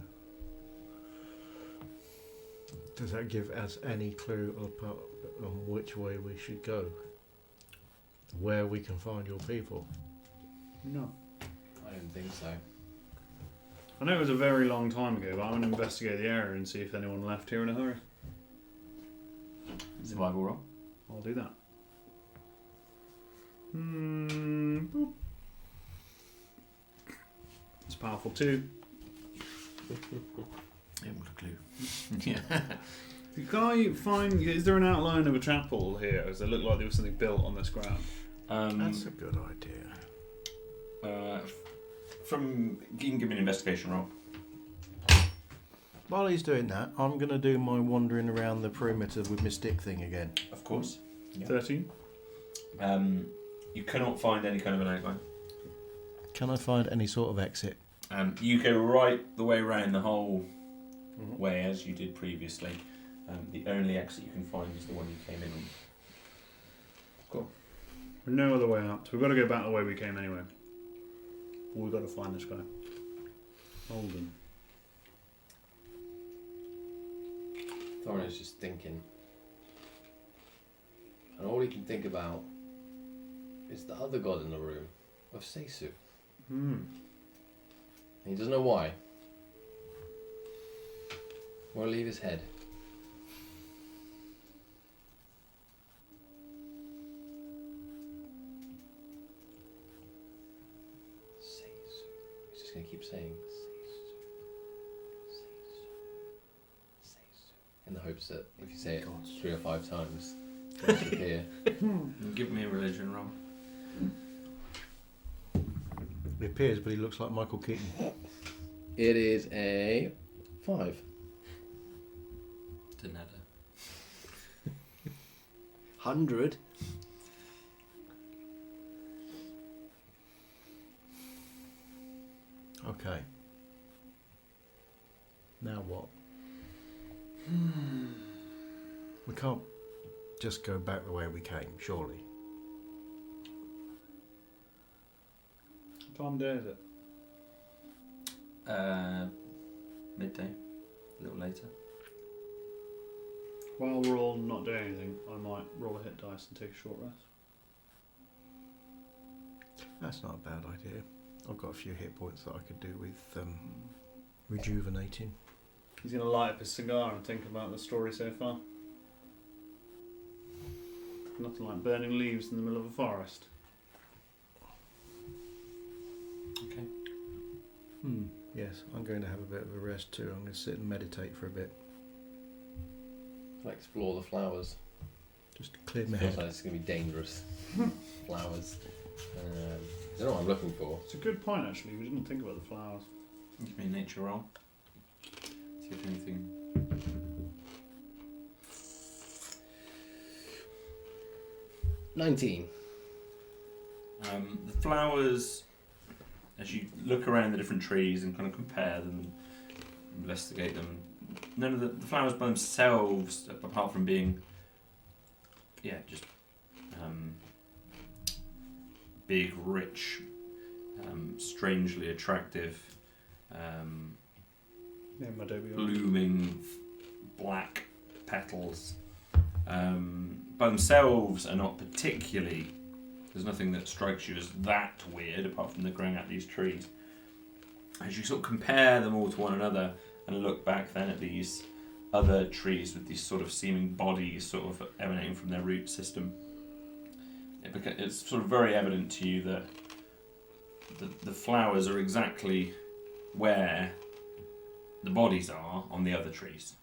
Does that give us any clue on which way we should go? Where we can find your people? No. I don't think so. I know it was a very long time ago, but I'm going to investigate the area and see if anyone left here in a hurry. Survival roll. I'll do that. Boop. It's powerful too. Yeah, what a clue. Yeah. Can I find? Is there an outline of a chapel here? Does it look like there was something built on this ground? That's a good idea. From you can give me an investigation roll. While he's doing that, I'm going to do my wandering around the perimeter with my stick thing again. Of course. Yeah. 13. You cannot find any kind of an outline. Can I find any sort of exit? You go right the way around the whole way as you did previously. The only exit you can find is the one you came in on. Cool. No other way out. So we've got to go back the way we came anyway. We've got to find this guy. Holden. Thorin is just thinking. And all he can think about is the other god in the room, of Seisu. And he doesn't know why. Won't leave his head. Seisu. He's just going to keep saying Seisu. Seisu. Seisu. In the hopes that if you say it 3 or 5 times, it will appear. Give me a religion roll. He appears, but he looks like Michael Keaton. It is a 5. Denetta. 100. Okay. Now what? We can't just go back the way we came, surely. What time of day is it? Midday. A little later. While we're all not doing anything, I might roll a hit dice and take a short rest. That's not a bad idea. I've got a few hit points that I could do with rejuvenating. He's going to light up his cigar and think about the story so far. Nothing like burning leaves in the middle of a forest. Okay. Yes, I'm going to have a bit of a rest too. I'm going to sit and meditate for a bit. I'll explore the flowers. Just to clear my Feels head. like it's going to be dangerous. Flowers. I don't know what I'm looking for. It's a good point actually, we didn't think about the flowers. Give me a nature roll. See if anything. 19. The flowers, as you look around the different trees and kind of compare them, investigate them, none of the flowers by themselves, apart from being, just big, rich, strangely attractive, Yeah, my Adobe. blooming black petals. By themselves are not particularly. There's nothing that strikes you as that weird apart from the growing out these trees. As you sort of compare them all to one another and look back then at these other trees with these sort of seeming bodies sort of emanating from their root system, it's sort of very evident to you that the flowers are exactly where the bodies are on the other trees.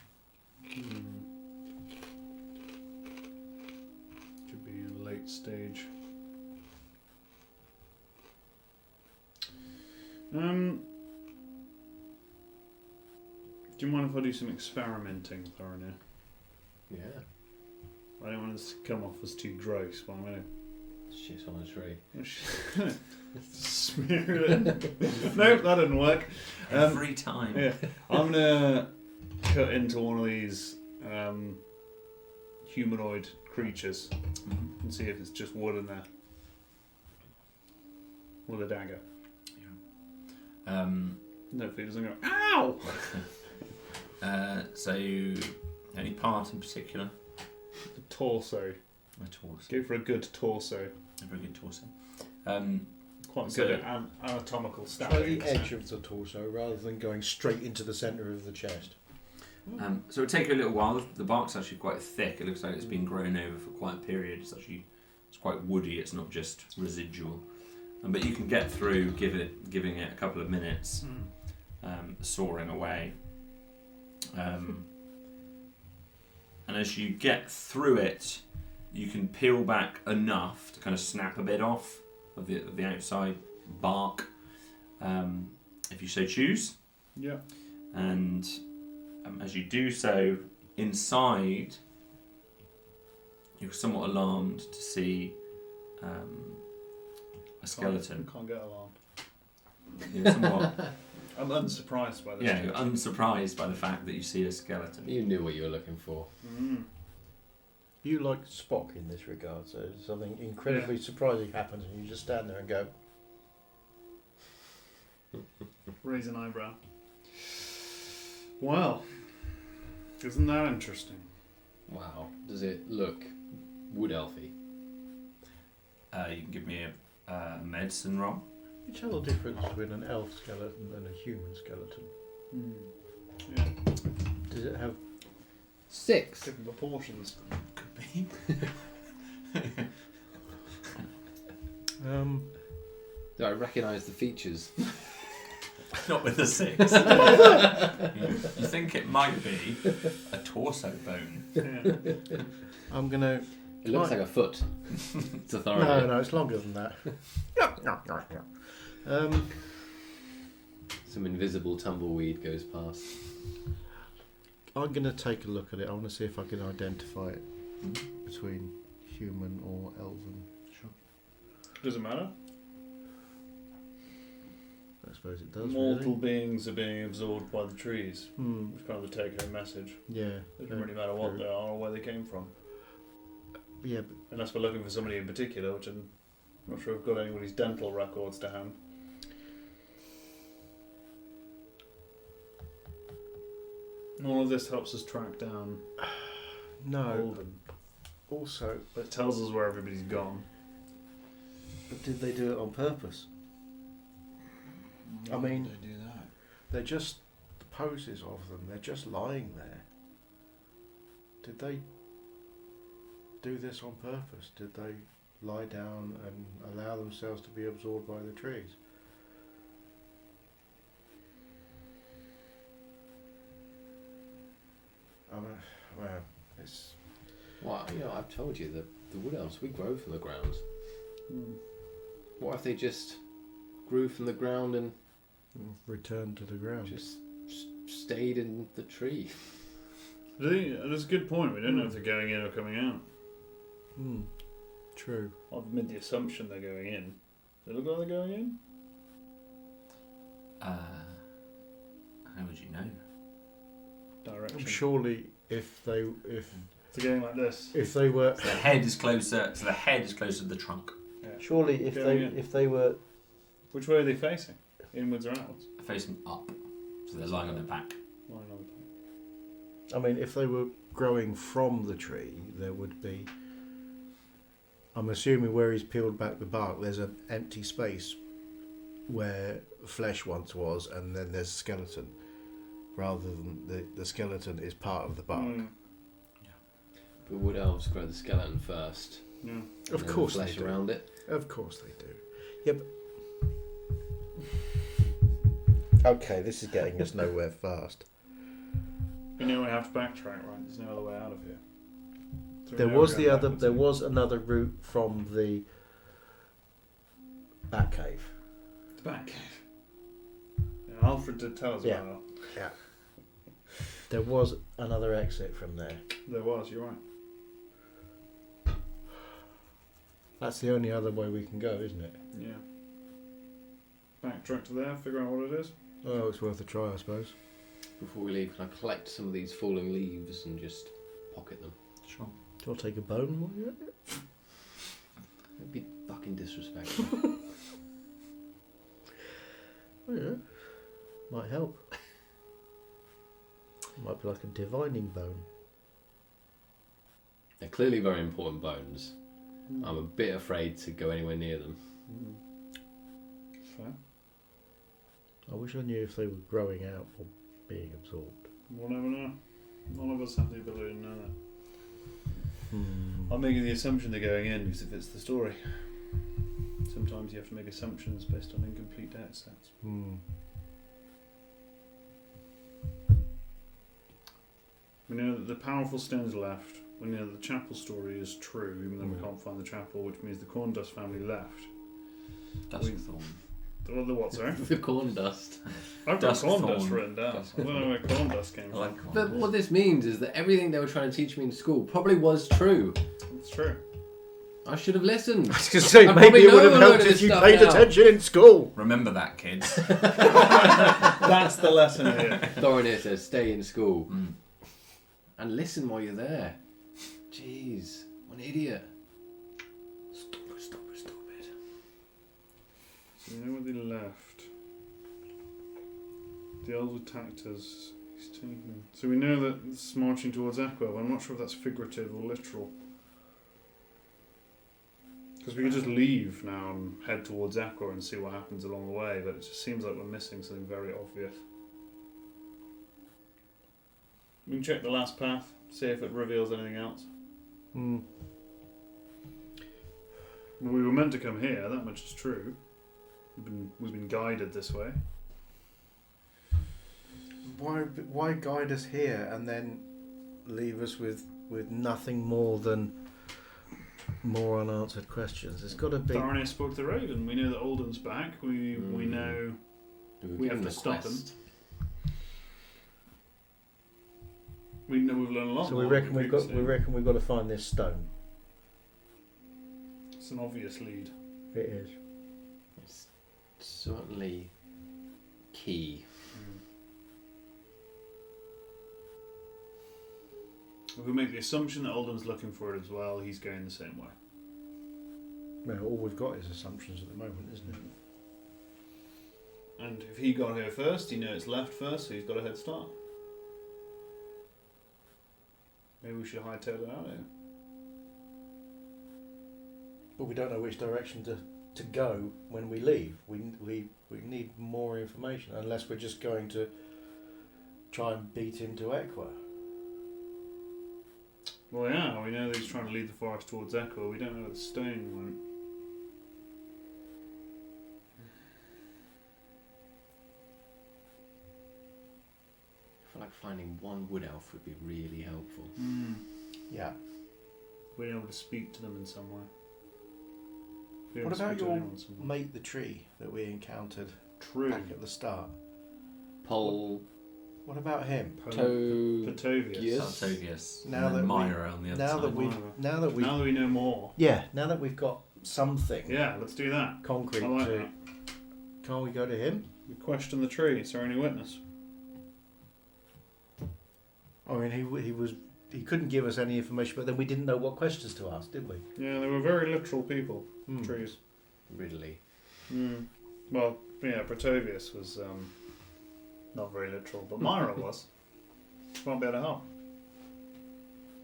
Could be a late stage. Do you mind if I do some experimenting, Thorinir? Yeah. I don't want this to come off as too gross, but I'm going Shit on a tree. to smear it in. Nope, that didn't work. Every time. Yeah, I'm going to cut into one of these humanoid creatures and see if it's just wood in there. With a dagger. Hopefully it doesn't go, ow! So, any part in particular? The torso. A torso. Go for a good torso. A very good torso. Quite So- good at anatomical Try stabbing. the edge of the torso rather than going straight into the centre of the chest. So it'll take you a little while. The bark's actually quite thick. It looks like it's been grown over for quite a period. It's quite woody. It's not just residual. But you can get through, giving it a couple of minutes, sawing away. And as you get through it, you can peel back enough to kind of snap a bit off of the outside bark, if you so choose. Yeah. And as you do so, inside, you're somewhat alarmed to see a skeleton. Can't get alarmed. You're somewhat, I'm unsurprised by this. yeah, you're unsurprised by the fact that you see a skeleton. You knew what you were looking for. You like Spock in this regard, so something incredibly surprising happens and you just stand there and go, Raise an eyebrow. Well, isn't that interesting? Wow. Does it look wood elfy? You can give me a medicine roll. you tell the difference between an elf skeleton and a human skeleton? Yeah. Does it have 6. Different proportions. Could be. Do I recognise the features? Not with the 6. You think it might be a torso bone. Yeah. I'm going to... It looks Right. like a foot. It's authority. No, it's longer than that. Some invisible tumbleweed goes past. I'm going to take a look at it. I want to see if I can identify it between human or elven. Does it matter? I suppose it does. Mortal beings are being absorbed by the trees. Really. Which kind of the take-home message. Yeah. It doesn't really matter what they are or where they came from. Yeah, Unless we're looking for somebody in particular, which I'm not sure I've got anybody's dental records to hand. And all of this helps us track down no. Holden. Also, But it tells us where everybody's gone. but did they do it on purpose? I mean, they do that. they're just the poses of them. They're just lying there. Did they do this on purpose? Did they lie down and allow themselves to be absorbed by the trees? Well, it's Well, I've told you that the wood elves, we grow from the ground. What if they just grew from the ground and returned to the ground. just stayed in the tree? That's a good point. We don't know if they're going in or coming out. True. I've made the assumption they're going in. Does it look like they're going in? How would you know? Direction. Surely, if They're going like this. they were, So the head is closer. So the head is closer to the trunk. Yeah. surely Going in. if they were, Which way are they facing? Inwards or outwards? facing up, so they're lying on their back. Lying on the back. I mean, if they were growing from the tree, there would be. I'm assuming where he's peeled back the bark, there's an empty space where flesh once was, and then there's a skeleton, rather than the skeleton is part of the bark. But wood elves grow the skeleton first. Yeah. Of and then course the they flesh do. around it. Of course they do. Yep. Okay, this is getting us nowhere fast. We know we have to backtrack, right? There's no other way out of here. So we There know was we're the going other. backwards There again. was another route from the Batcave. The back cave. Yeah, Alfred did tell us Yeah. about Yeah. There was another exit from there. that. There was, you're right. That's the only other way we can go, isn't it? Yeah. Backtrack to there, figure out what it is. Oh, it's worth a try, I suppose. Before we leave, can I collect some of these falling leaves and just pocket them? Sure. Do you want to take a bone while you're at it? It'd be fucking disrespectful. Oh, yeah. Might help. Might be like a divining bone. They're clearly very important bones. I'm a bit afraid to go anywhere near them. Fair. I wish I knew if they were growing out or being absorbed. We'll never know. None of us have the ability to know that. Hmm. I'm making the assumption they're going in because it fits the story. Sometimes you have to make assumptions based on incomplete data sets. Hmm. We know that the powerful stones left. We know that the chapel story is true, even though we can't find the chapel, which means the Corndust family left. Duskthorn. The what, sorry? The corn dust. I've got Duskthorn. Corndust written down. I don't know where Corndust came I from. like But what this means is that everything they were trying to teach me in school probably was true. It's true. I should have listened. I was going to say, I maybe probably it would know have a load helped of if this you stuff paid now. attention in school. Remember that, kids. That's the lesson here. Thorin says, stay in school. Mm. And listen while you're there. Jeez, what an idiot. Stop it. So you know where they left. The elves attacked us. He's taken. So we know that it's marching towards Aqua, but I'm not sure if that's figurative or literal. Because we could just leave now and head towards Aqua and see what happens along the way, but it just seems like we're missing something very obvious. We can check the last path, see if it reveals anything else. Hmm. Well, we were meant to come here, that much is true. We've been guided this way. Why guide us here and then leave us with nothing more than more unanswered questions? There's got to be. Thorin spoke to Raven. We know that Alden's back. We know we have to stop him. We know we've learned a lot. So more we than reckon we've got. previously. We reckon we've got to find this stone. It's an obvious lead. It is. It's certainly key. If we make the assumption that Alden's looking for it as well, he's going the same way. Well, all we've got is assumptions at the moment, isn't it? And if he got here first, he knows it's left first, so he's got a head start. Maybe we should hightail it out here. But we don't know which direction to go when we leave. We need more information, unless we're just going to try and beat him to Equa. Well, yeah, we know that he's trying to lead the forest towards Echo. We don't know that the stone won't. I feel like finding one wood elf would be really helpful. Yeah. Being able to speak to them in some way. Being What able to about speak to your anyone in some way. mate the tree that we encountered True. back at the start? Pol What about him? Patovius. Yes. Sartogius. Now And then that Myra on the other Now side. that we Now that we know more. now that we've got something Yeah, let's do that. concrete I like to, that. can't we go to him? We question the tree. Is there any witness? I mean, he couldn't give us any information, but then we didn't know what questions to ask, did we? Yeah, they were very literal people. Hmm. Trees. Ridley. Well, yeah, Protovius was Not very literal, but Myra was. She won't be able to help.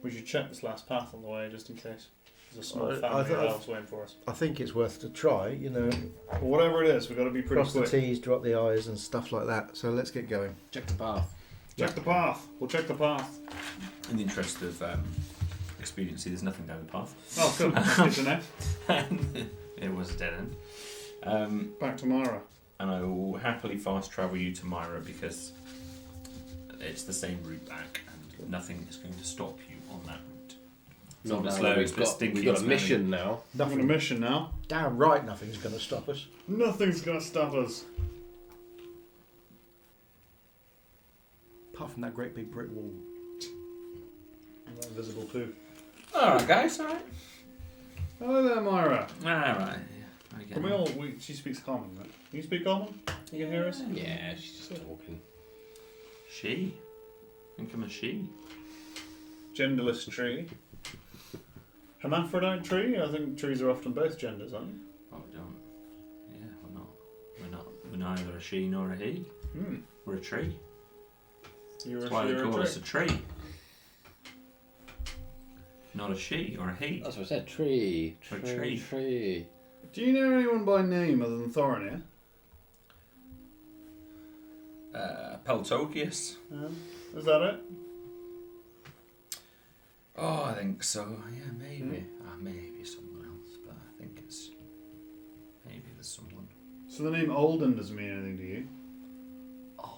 We should check this last path on the way, just in case. There's a small I family of thought- elves waiting for us. I think it's worth to try, you know, But whatever it is, we've got to be pretty cross the quick. T's, drop the I's and stuff like that. So let's get going. Check the path. Check the path. We'll check the path. In the interest of expediency, there's nothing down the path. Oh, good. That's good to know. It was a dead end. Back to Myra. And I will happily fast travel you to Myra because it's the same route back and nothing is going to stop you on that route. It's Not not now slow, that it's a bit stinky. we've got a and mission now. We're on a mission now. Damn right, nothing's going to stop us. Nothing's going to stop us. Apart from that great big brick wall. And that invisible poo. smelly. Alright, guys, alright. Hello there, Myra. Alright. Can we all... she speaks common, right? Can you speak common? You can hear us? Yeah, she's just talking. She. Think I'm a she. Genderless tree. Hermaphrodite tree? I think trees are often both genders, aren't you? Oh, we don't. Yeah, we're not. We're neither a she nor a he. Hmm. We're a tree. You're That's a why she they or call a us tree. a tree. Not a she or a he. That's what I said. Tree. A tree. Tree. Do you know anyone by name other than Thorinir? Peltokius. Is that it? Oh, I think so. Yeah, maybe. Maybe someone else, but I think it's maybe there's someone. So the name Olden doesn't mean anything to you? Olden.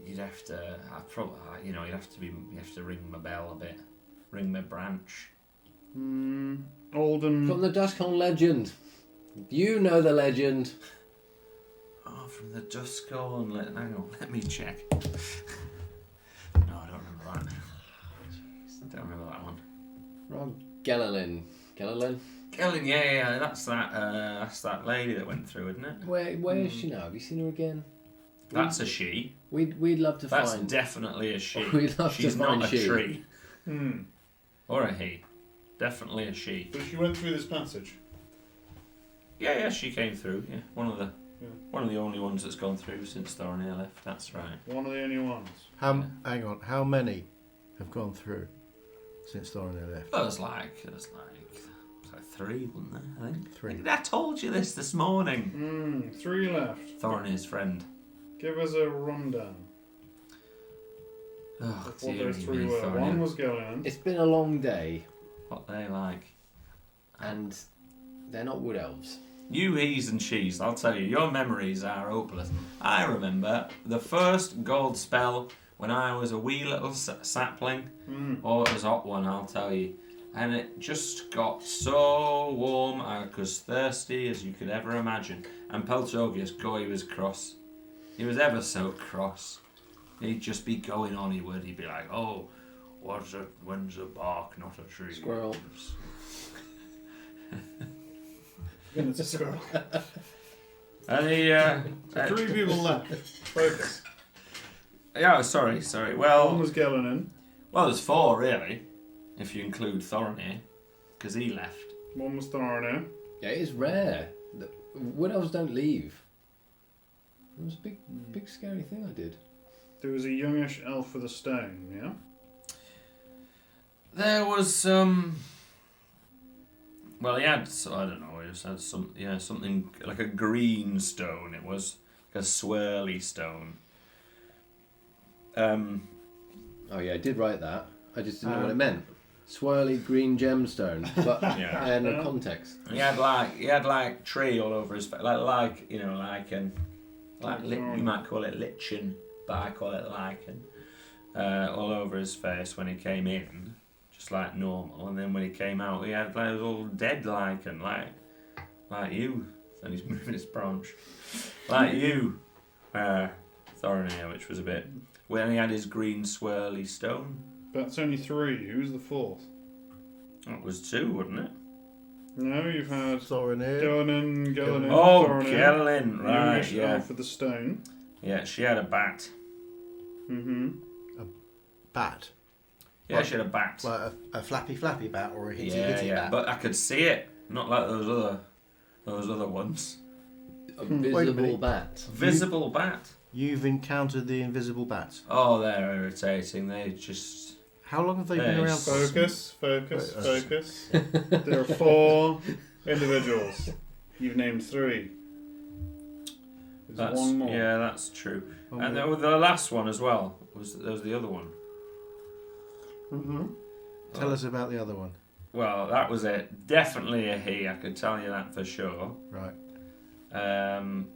You'd have to. You'd have to ring my bell a bit, ring my branch. Olden. From the Duskon legend. You know the legend. Oh, from the Duskon. Hang on, let me check. No, I don't remember that. I don't remember that one. Ron Gellerlin. Gellerlin? Ellen, yeah, that's that lady that went through, isn't it? Where is she now? Have you seen her again? That's a she. We'd love to That's find. definitely a she. We'd love to She's find not a she. tree Hmm. or a he. Definitely a she. But she went through this passage. Yeah, she came through. Yeah, one of the only ones that's gone through since Thorinir left. That's right. One of the only ones. Hang on, how many have gone through since Thorinir left? Well, there's like three, wasn't there? I think. Three. I told you this morning. 3 left. Thorinir's friend. Give us a rundown Oh, of what dear those 3 me, were. Thorinir. One was Gillian. It's been a long day, What they like. and they're not wood elves. You he's and she's, I'll tell you, your memories are hopeless. I remember the first gold spell when I was a wee little sapling. Oh, it was a hot one, I'll tell you. And it just got so warm, I was thirsty as you could ever imagine. And Peltogius, God, he was cross. He was ever so cross. He'd just be going on, he would. He'd be like, oh, when's a bark, not a tree? Squirrel. And it's a squirrel. And he, 3 people left. Focus. yeah, sorry. One Well, was Gillian. well, there's 4 really, if you include Thorinir, because he left. One was Thorinir. Yeah, it is rare. Wood elves don't leave. It was a big scary thing I did. There was a youngish elf with a stone, yeah? There was well, he had, I don't know, he just had something like a green stone. It was like a swirly stone. Oh yeah, I did write that. I just didn't know what it meant. Swirly green gemstone, but Yeah. no context. He had like tree all over his face, like you might call it lichen, but I call it lichen, all over his face when he came in, just like normal, and then when he came out, he had like all dead lichen, like you. And he's moving his branch, like you, Thorinir, which was a bit. When he had his green swirly stone, That's only 3. Who's the 4th? that was 2, wasn't it? No, you've had Thorinir. Gillian, Oh, Thorinir. Gellin, right, Youngish yeah. elf with the stone. Yeah, she had a bat. Bat. Yeah, Like- she had a bat. Like a flappy bat or a hitty Yeah, hitty yeah, bat. but I could see it, not like those other those other ones. A Wait a visible minute. bat. Visible bat. You've encountered the invisible bats. Oh, they're irritating. They just. How long have they been Hey, around for? Focus. Wait, There are 4 individuals. You've named 3. There's That's, one more. yeah, that's true. Oh, And yeah. the last one as well there was the other one. Mm-hmm. Tell us about the other one. Well, that was it. Definitely a he. I could tell you that for sure. Right. And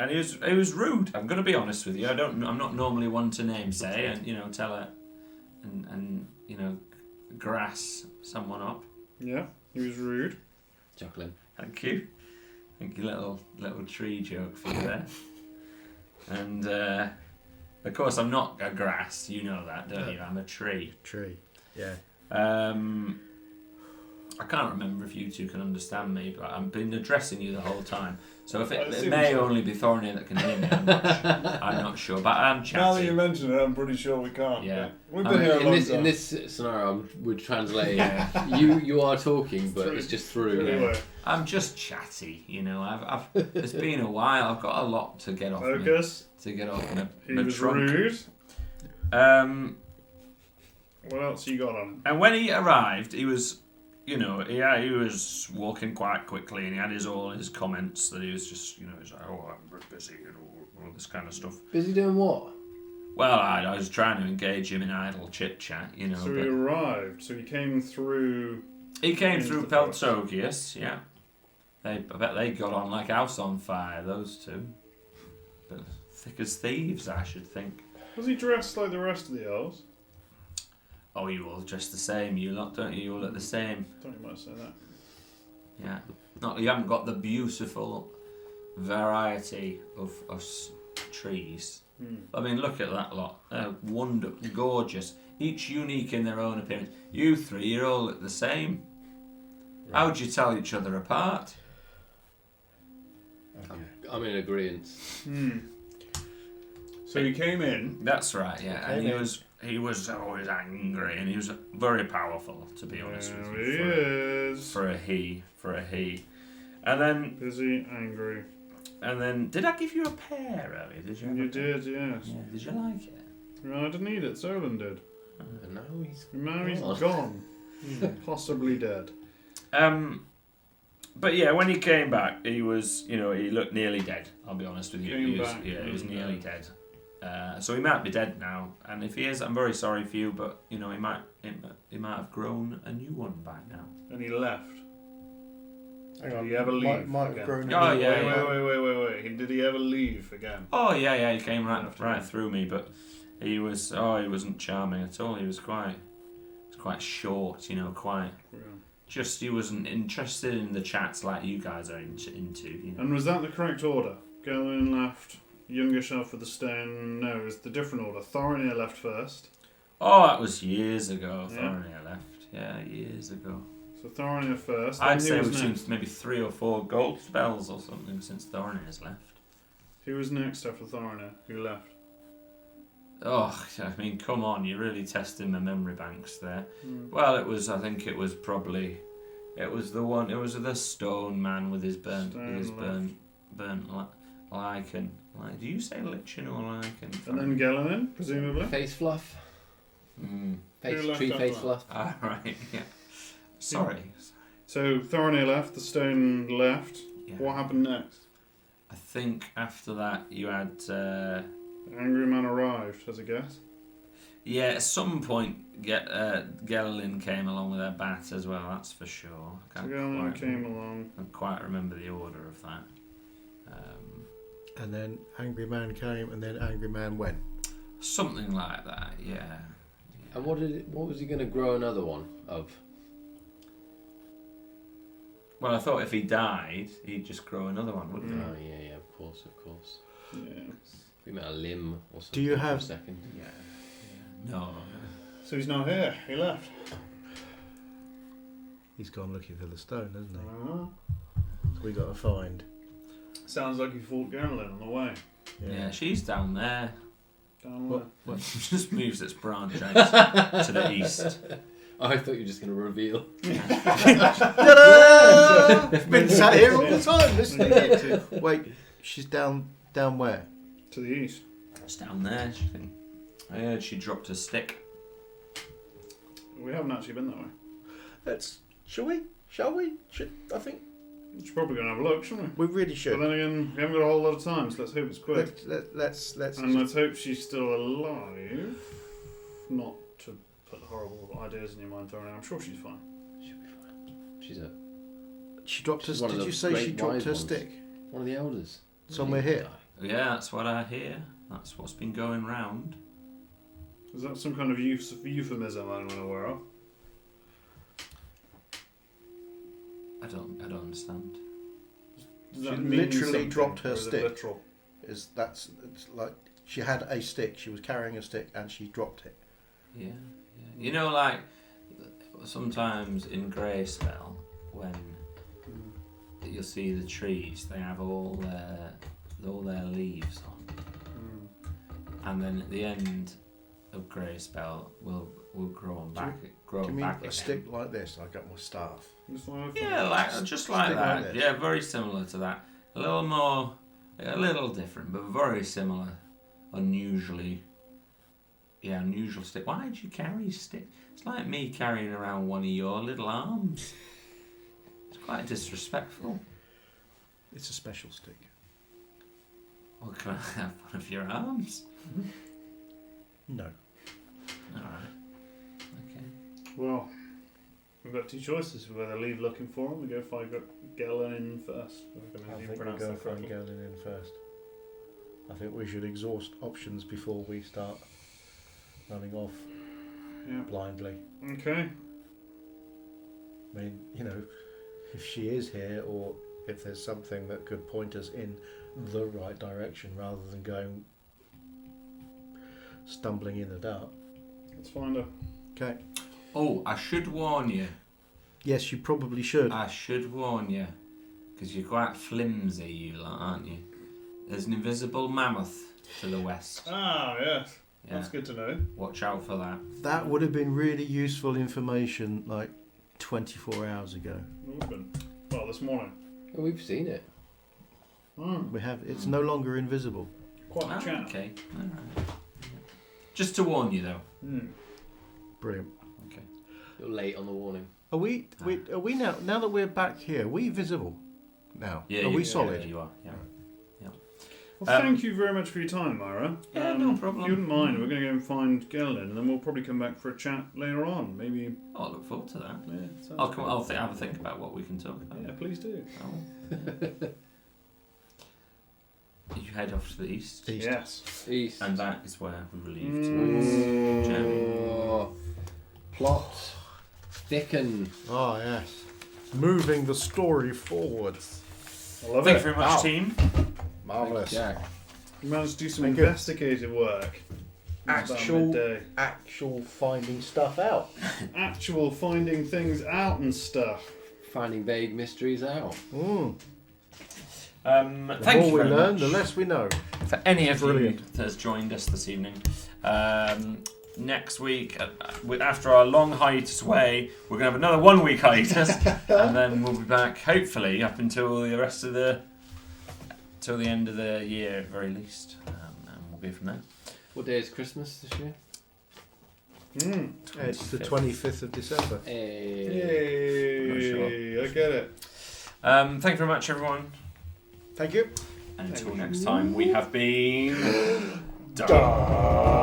he was rude. I'm going to be honest with you. I'm not normally one to namesay and tell it and grass someone up. Yeah, he was rude. Chuckling. Thank you. Little tree joke for you there. And of course, I'm not a grass. You know that, don't you? I'm a tree. Tree. Yeah. I can't remember if you two can understand me, but I've been addressing you the whole time. So if I it see may what only be Thorny that can hear me, I'm not sure. But I'm chatty. Now that you mention it, I'm pretty sure we can't. Yeah. We've I been mean, here a long In time. this scenario, I would translate. Yeah. You are talking, but Through. it's just through. Anyway, I'm just chatty, I've it's been a while. I've got a lot to get off me, focus. to get off my, He my was trunk. rude. What else you got on? And when he arrived, he was, he was walking quite quickly, and he had all his comments that he was just, he's like, oh, I'm very busy, and all this kind of stuff. Busy doing what? Well, I was trying to engage him in idle chit chat, So he but arrived. So he came through. he came into through the forest. Peltogius, yeah. I bet they got on like house on fire, those two. But thick as thieves, I should think. Was he dressed like the rest of the elves? Oh, you all dress the same, you lot, don't you? You all look the same. Don't you might say that. Yeah. Not you haven't got the beautiful variety of us trees. I mean, look at that lot. They're wonderful, gorgeous. Each unique in their own appearance. You three, you're all look the same. How would you tell each other apart? I'm in agreement. So he came in. That's right, yeah. And Okay, he was always angry, and he was very powerful, to be honest with There he you. is. For a he. And then Busy, angry. did I give you a pear earlier? Did you? Have You a pear? did, yes. Yeah. Did you like it? Well, I didn't eat it. Solon did. And now he's Now he's gone. gone. Possibly dead. But yeah, when he came back, he was, he looked nearly dead. I'll be honest with you. Came He was, back, he was yeah. nearly dead. So he might be dead now, and if he is, I'm very sorry for you. But he might have grown a new one by now. And he left. Hang on. Did he ever leave? Might again? have grown. Oh, a yeah, bit. yeah. Wait. Did he ever leave again? Oh yeah, he came After right that. through me, but he wasn't charming at all. He was quite short, quite. Yeah. Just he wasn't interested in the chats like you guys are into. And was that the correct order? Gelin left, youngish elf with the stone. No, it was the different order. Thorinir left first. Oh, that was years ago. Yeah. Thorinir left. Yeah, years ago. So Thorinir first. I'd then say who we've was seen next? maybe 3 or 4 gold spells or something since Thorinir's left. Who was next after Thorinir? Who left? Oh, I mean, come on, you're really testing my memory banks there. Hmm. Well, I think it was the stone man with his burnt lichen. Like, do you say lichen or lichen? And then Gelin, presumably. face fluff. Mm. Face Who left tree after face that? fluff. Ah, right, yeah. Sorry. So Thorinir left, the stone left. Yeah. What happened next? I think after that you had... The angry man arrived, as a guess. Yeah, at some point, Gelin came along with her bat as well. That's for sure. I So can't Gelin came along. can't quite remember the order of that. And then Angry Man came, and then Angry Man went. Something like that. Yeah. And what was he going to grow another one of? Well, I thought if he died, he'd just grow another one, wouldn't Oh yeah, of course. Yeah. We meant a limb or something. Do you for have- a second? he? Yeah. No. So he's not here. He left. He's gone looking for the stone, hasn't he? Ah. So we got to find. Sounds like he fought Gerlin on the way. Yeah, she's down there. Down What? there. Well, she just moves its branch out to the east. I thought you were just going to reveal. Ta-da! I've been sat here all the time listening to it. Wait, she's down where? To the east. It's down there. I heard she dropped a stick. We haven't actually been that way. Shall we? I think We should probably go and have a look, shouldn't we really we? should. But then again, we haven't got a whole lot of time, so let's hope it's quick. Let's And let's hope she's still alive. Not to put horrible ideas in your mind, Thorin. I'm sure she's fine. She'll be fine. She's She dropped her. She's one of Did the you say great she dropped wise her ones. stick one of the elders. somewhere here? Yeah, that's what I hear. That's what's been going round. Is that some kind of euphemism I'm unaware of? I don't understand. Does She that mean literally something, dropped her or is it stick. literal? It's like she had a stick. She was carrying a stick and she dropped it. Yeah. You know, like sometimes in Greyskull, when you'll see the trees, they have all their leaves on, and then at the end of Greyskull, will grow them back. Grow Give me back a again. stick like this. I got my staff. Just like I thought. Yeah, just like Stick that. like this. Yeah, very similar to that. A little different, but very similar. Unusual stick. Why did you carry a stick? It's like me carrying around one of your little arms. It's quite disrespectful. It's a special stick. Well, can I have one of your arms? No. Alright. Okay. Well, we've got two choices. We either leave looking for him, we go find Gellin first. I think we'll go for Gellin in first. I think we should exhaust options before we start running off blindly. Okay. I mean, if she is here or if there's something that could point us in the right direction rather than going stumbling in the dark. Let's find her. Okay. Oh, I should warn you. Yes, you probably should. I should warn you. Because you're quite flimsy, you lot, aren't you? There's an invisible mammoth to the west. Ah, yes. Yeah. That's good to know. Watch out for that. That would have been really useful information like 24 hours ago. Well, this morning. Oh, we've seen it. We have. It's no longer invisible. Quite a chat. Okay. All right. Just to warn you, though. Brilliant. Okay. You're late on the warning. Are we now that we're back here? Are we visible now? Yeah. Are we Yeah, solid? you are. Yeah. Well, thank you very much for your time, Myra. Yeah, no problem. If you wouldn't mind, we're going to go and find Gellin, and then we'll probably come back for a chat later on. Maybe. Oh, I look forward to that. Yeah, sounds I'll good. have a think about what we can talk about. Yeah, please do. Oh. You head off to the east, East. Yes. East. and that is where we will leave Mm. tonight's journey. Oh, plot thicken. Oh yes. Moving the story forwards. I love Thank it. you very much, Wow. team. Marvelous. Jack. You managed to do some Thank you. investigative work. About midday. Actual finding stuff out. Actual finding things out and stuff. Finding vague mysteries out. The Thank more you we very learn, much the less we know. for any of you Brilliant. that has joined us this evening. Next week, after our long hiatus away, we're going to have another 1 week hiatus, and then we'll be back hopefully up until the rest of till the end of the year at very least, and we'll go from there. What day is Christmas this year? It's the 25th of December. Hey. Yay! Not sure. I get it. Thank you very much, everyone. Thank you. And until Thank you. next time, we have been. Roll!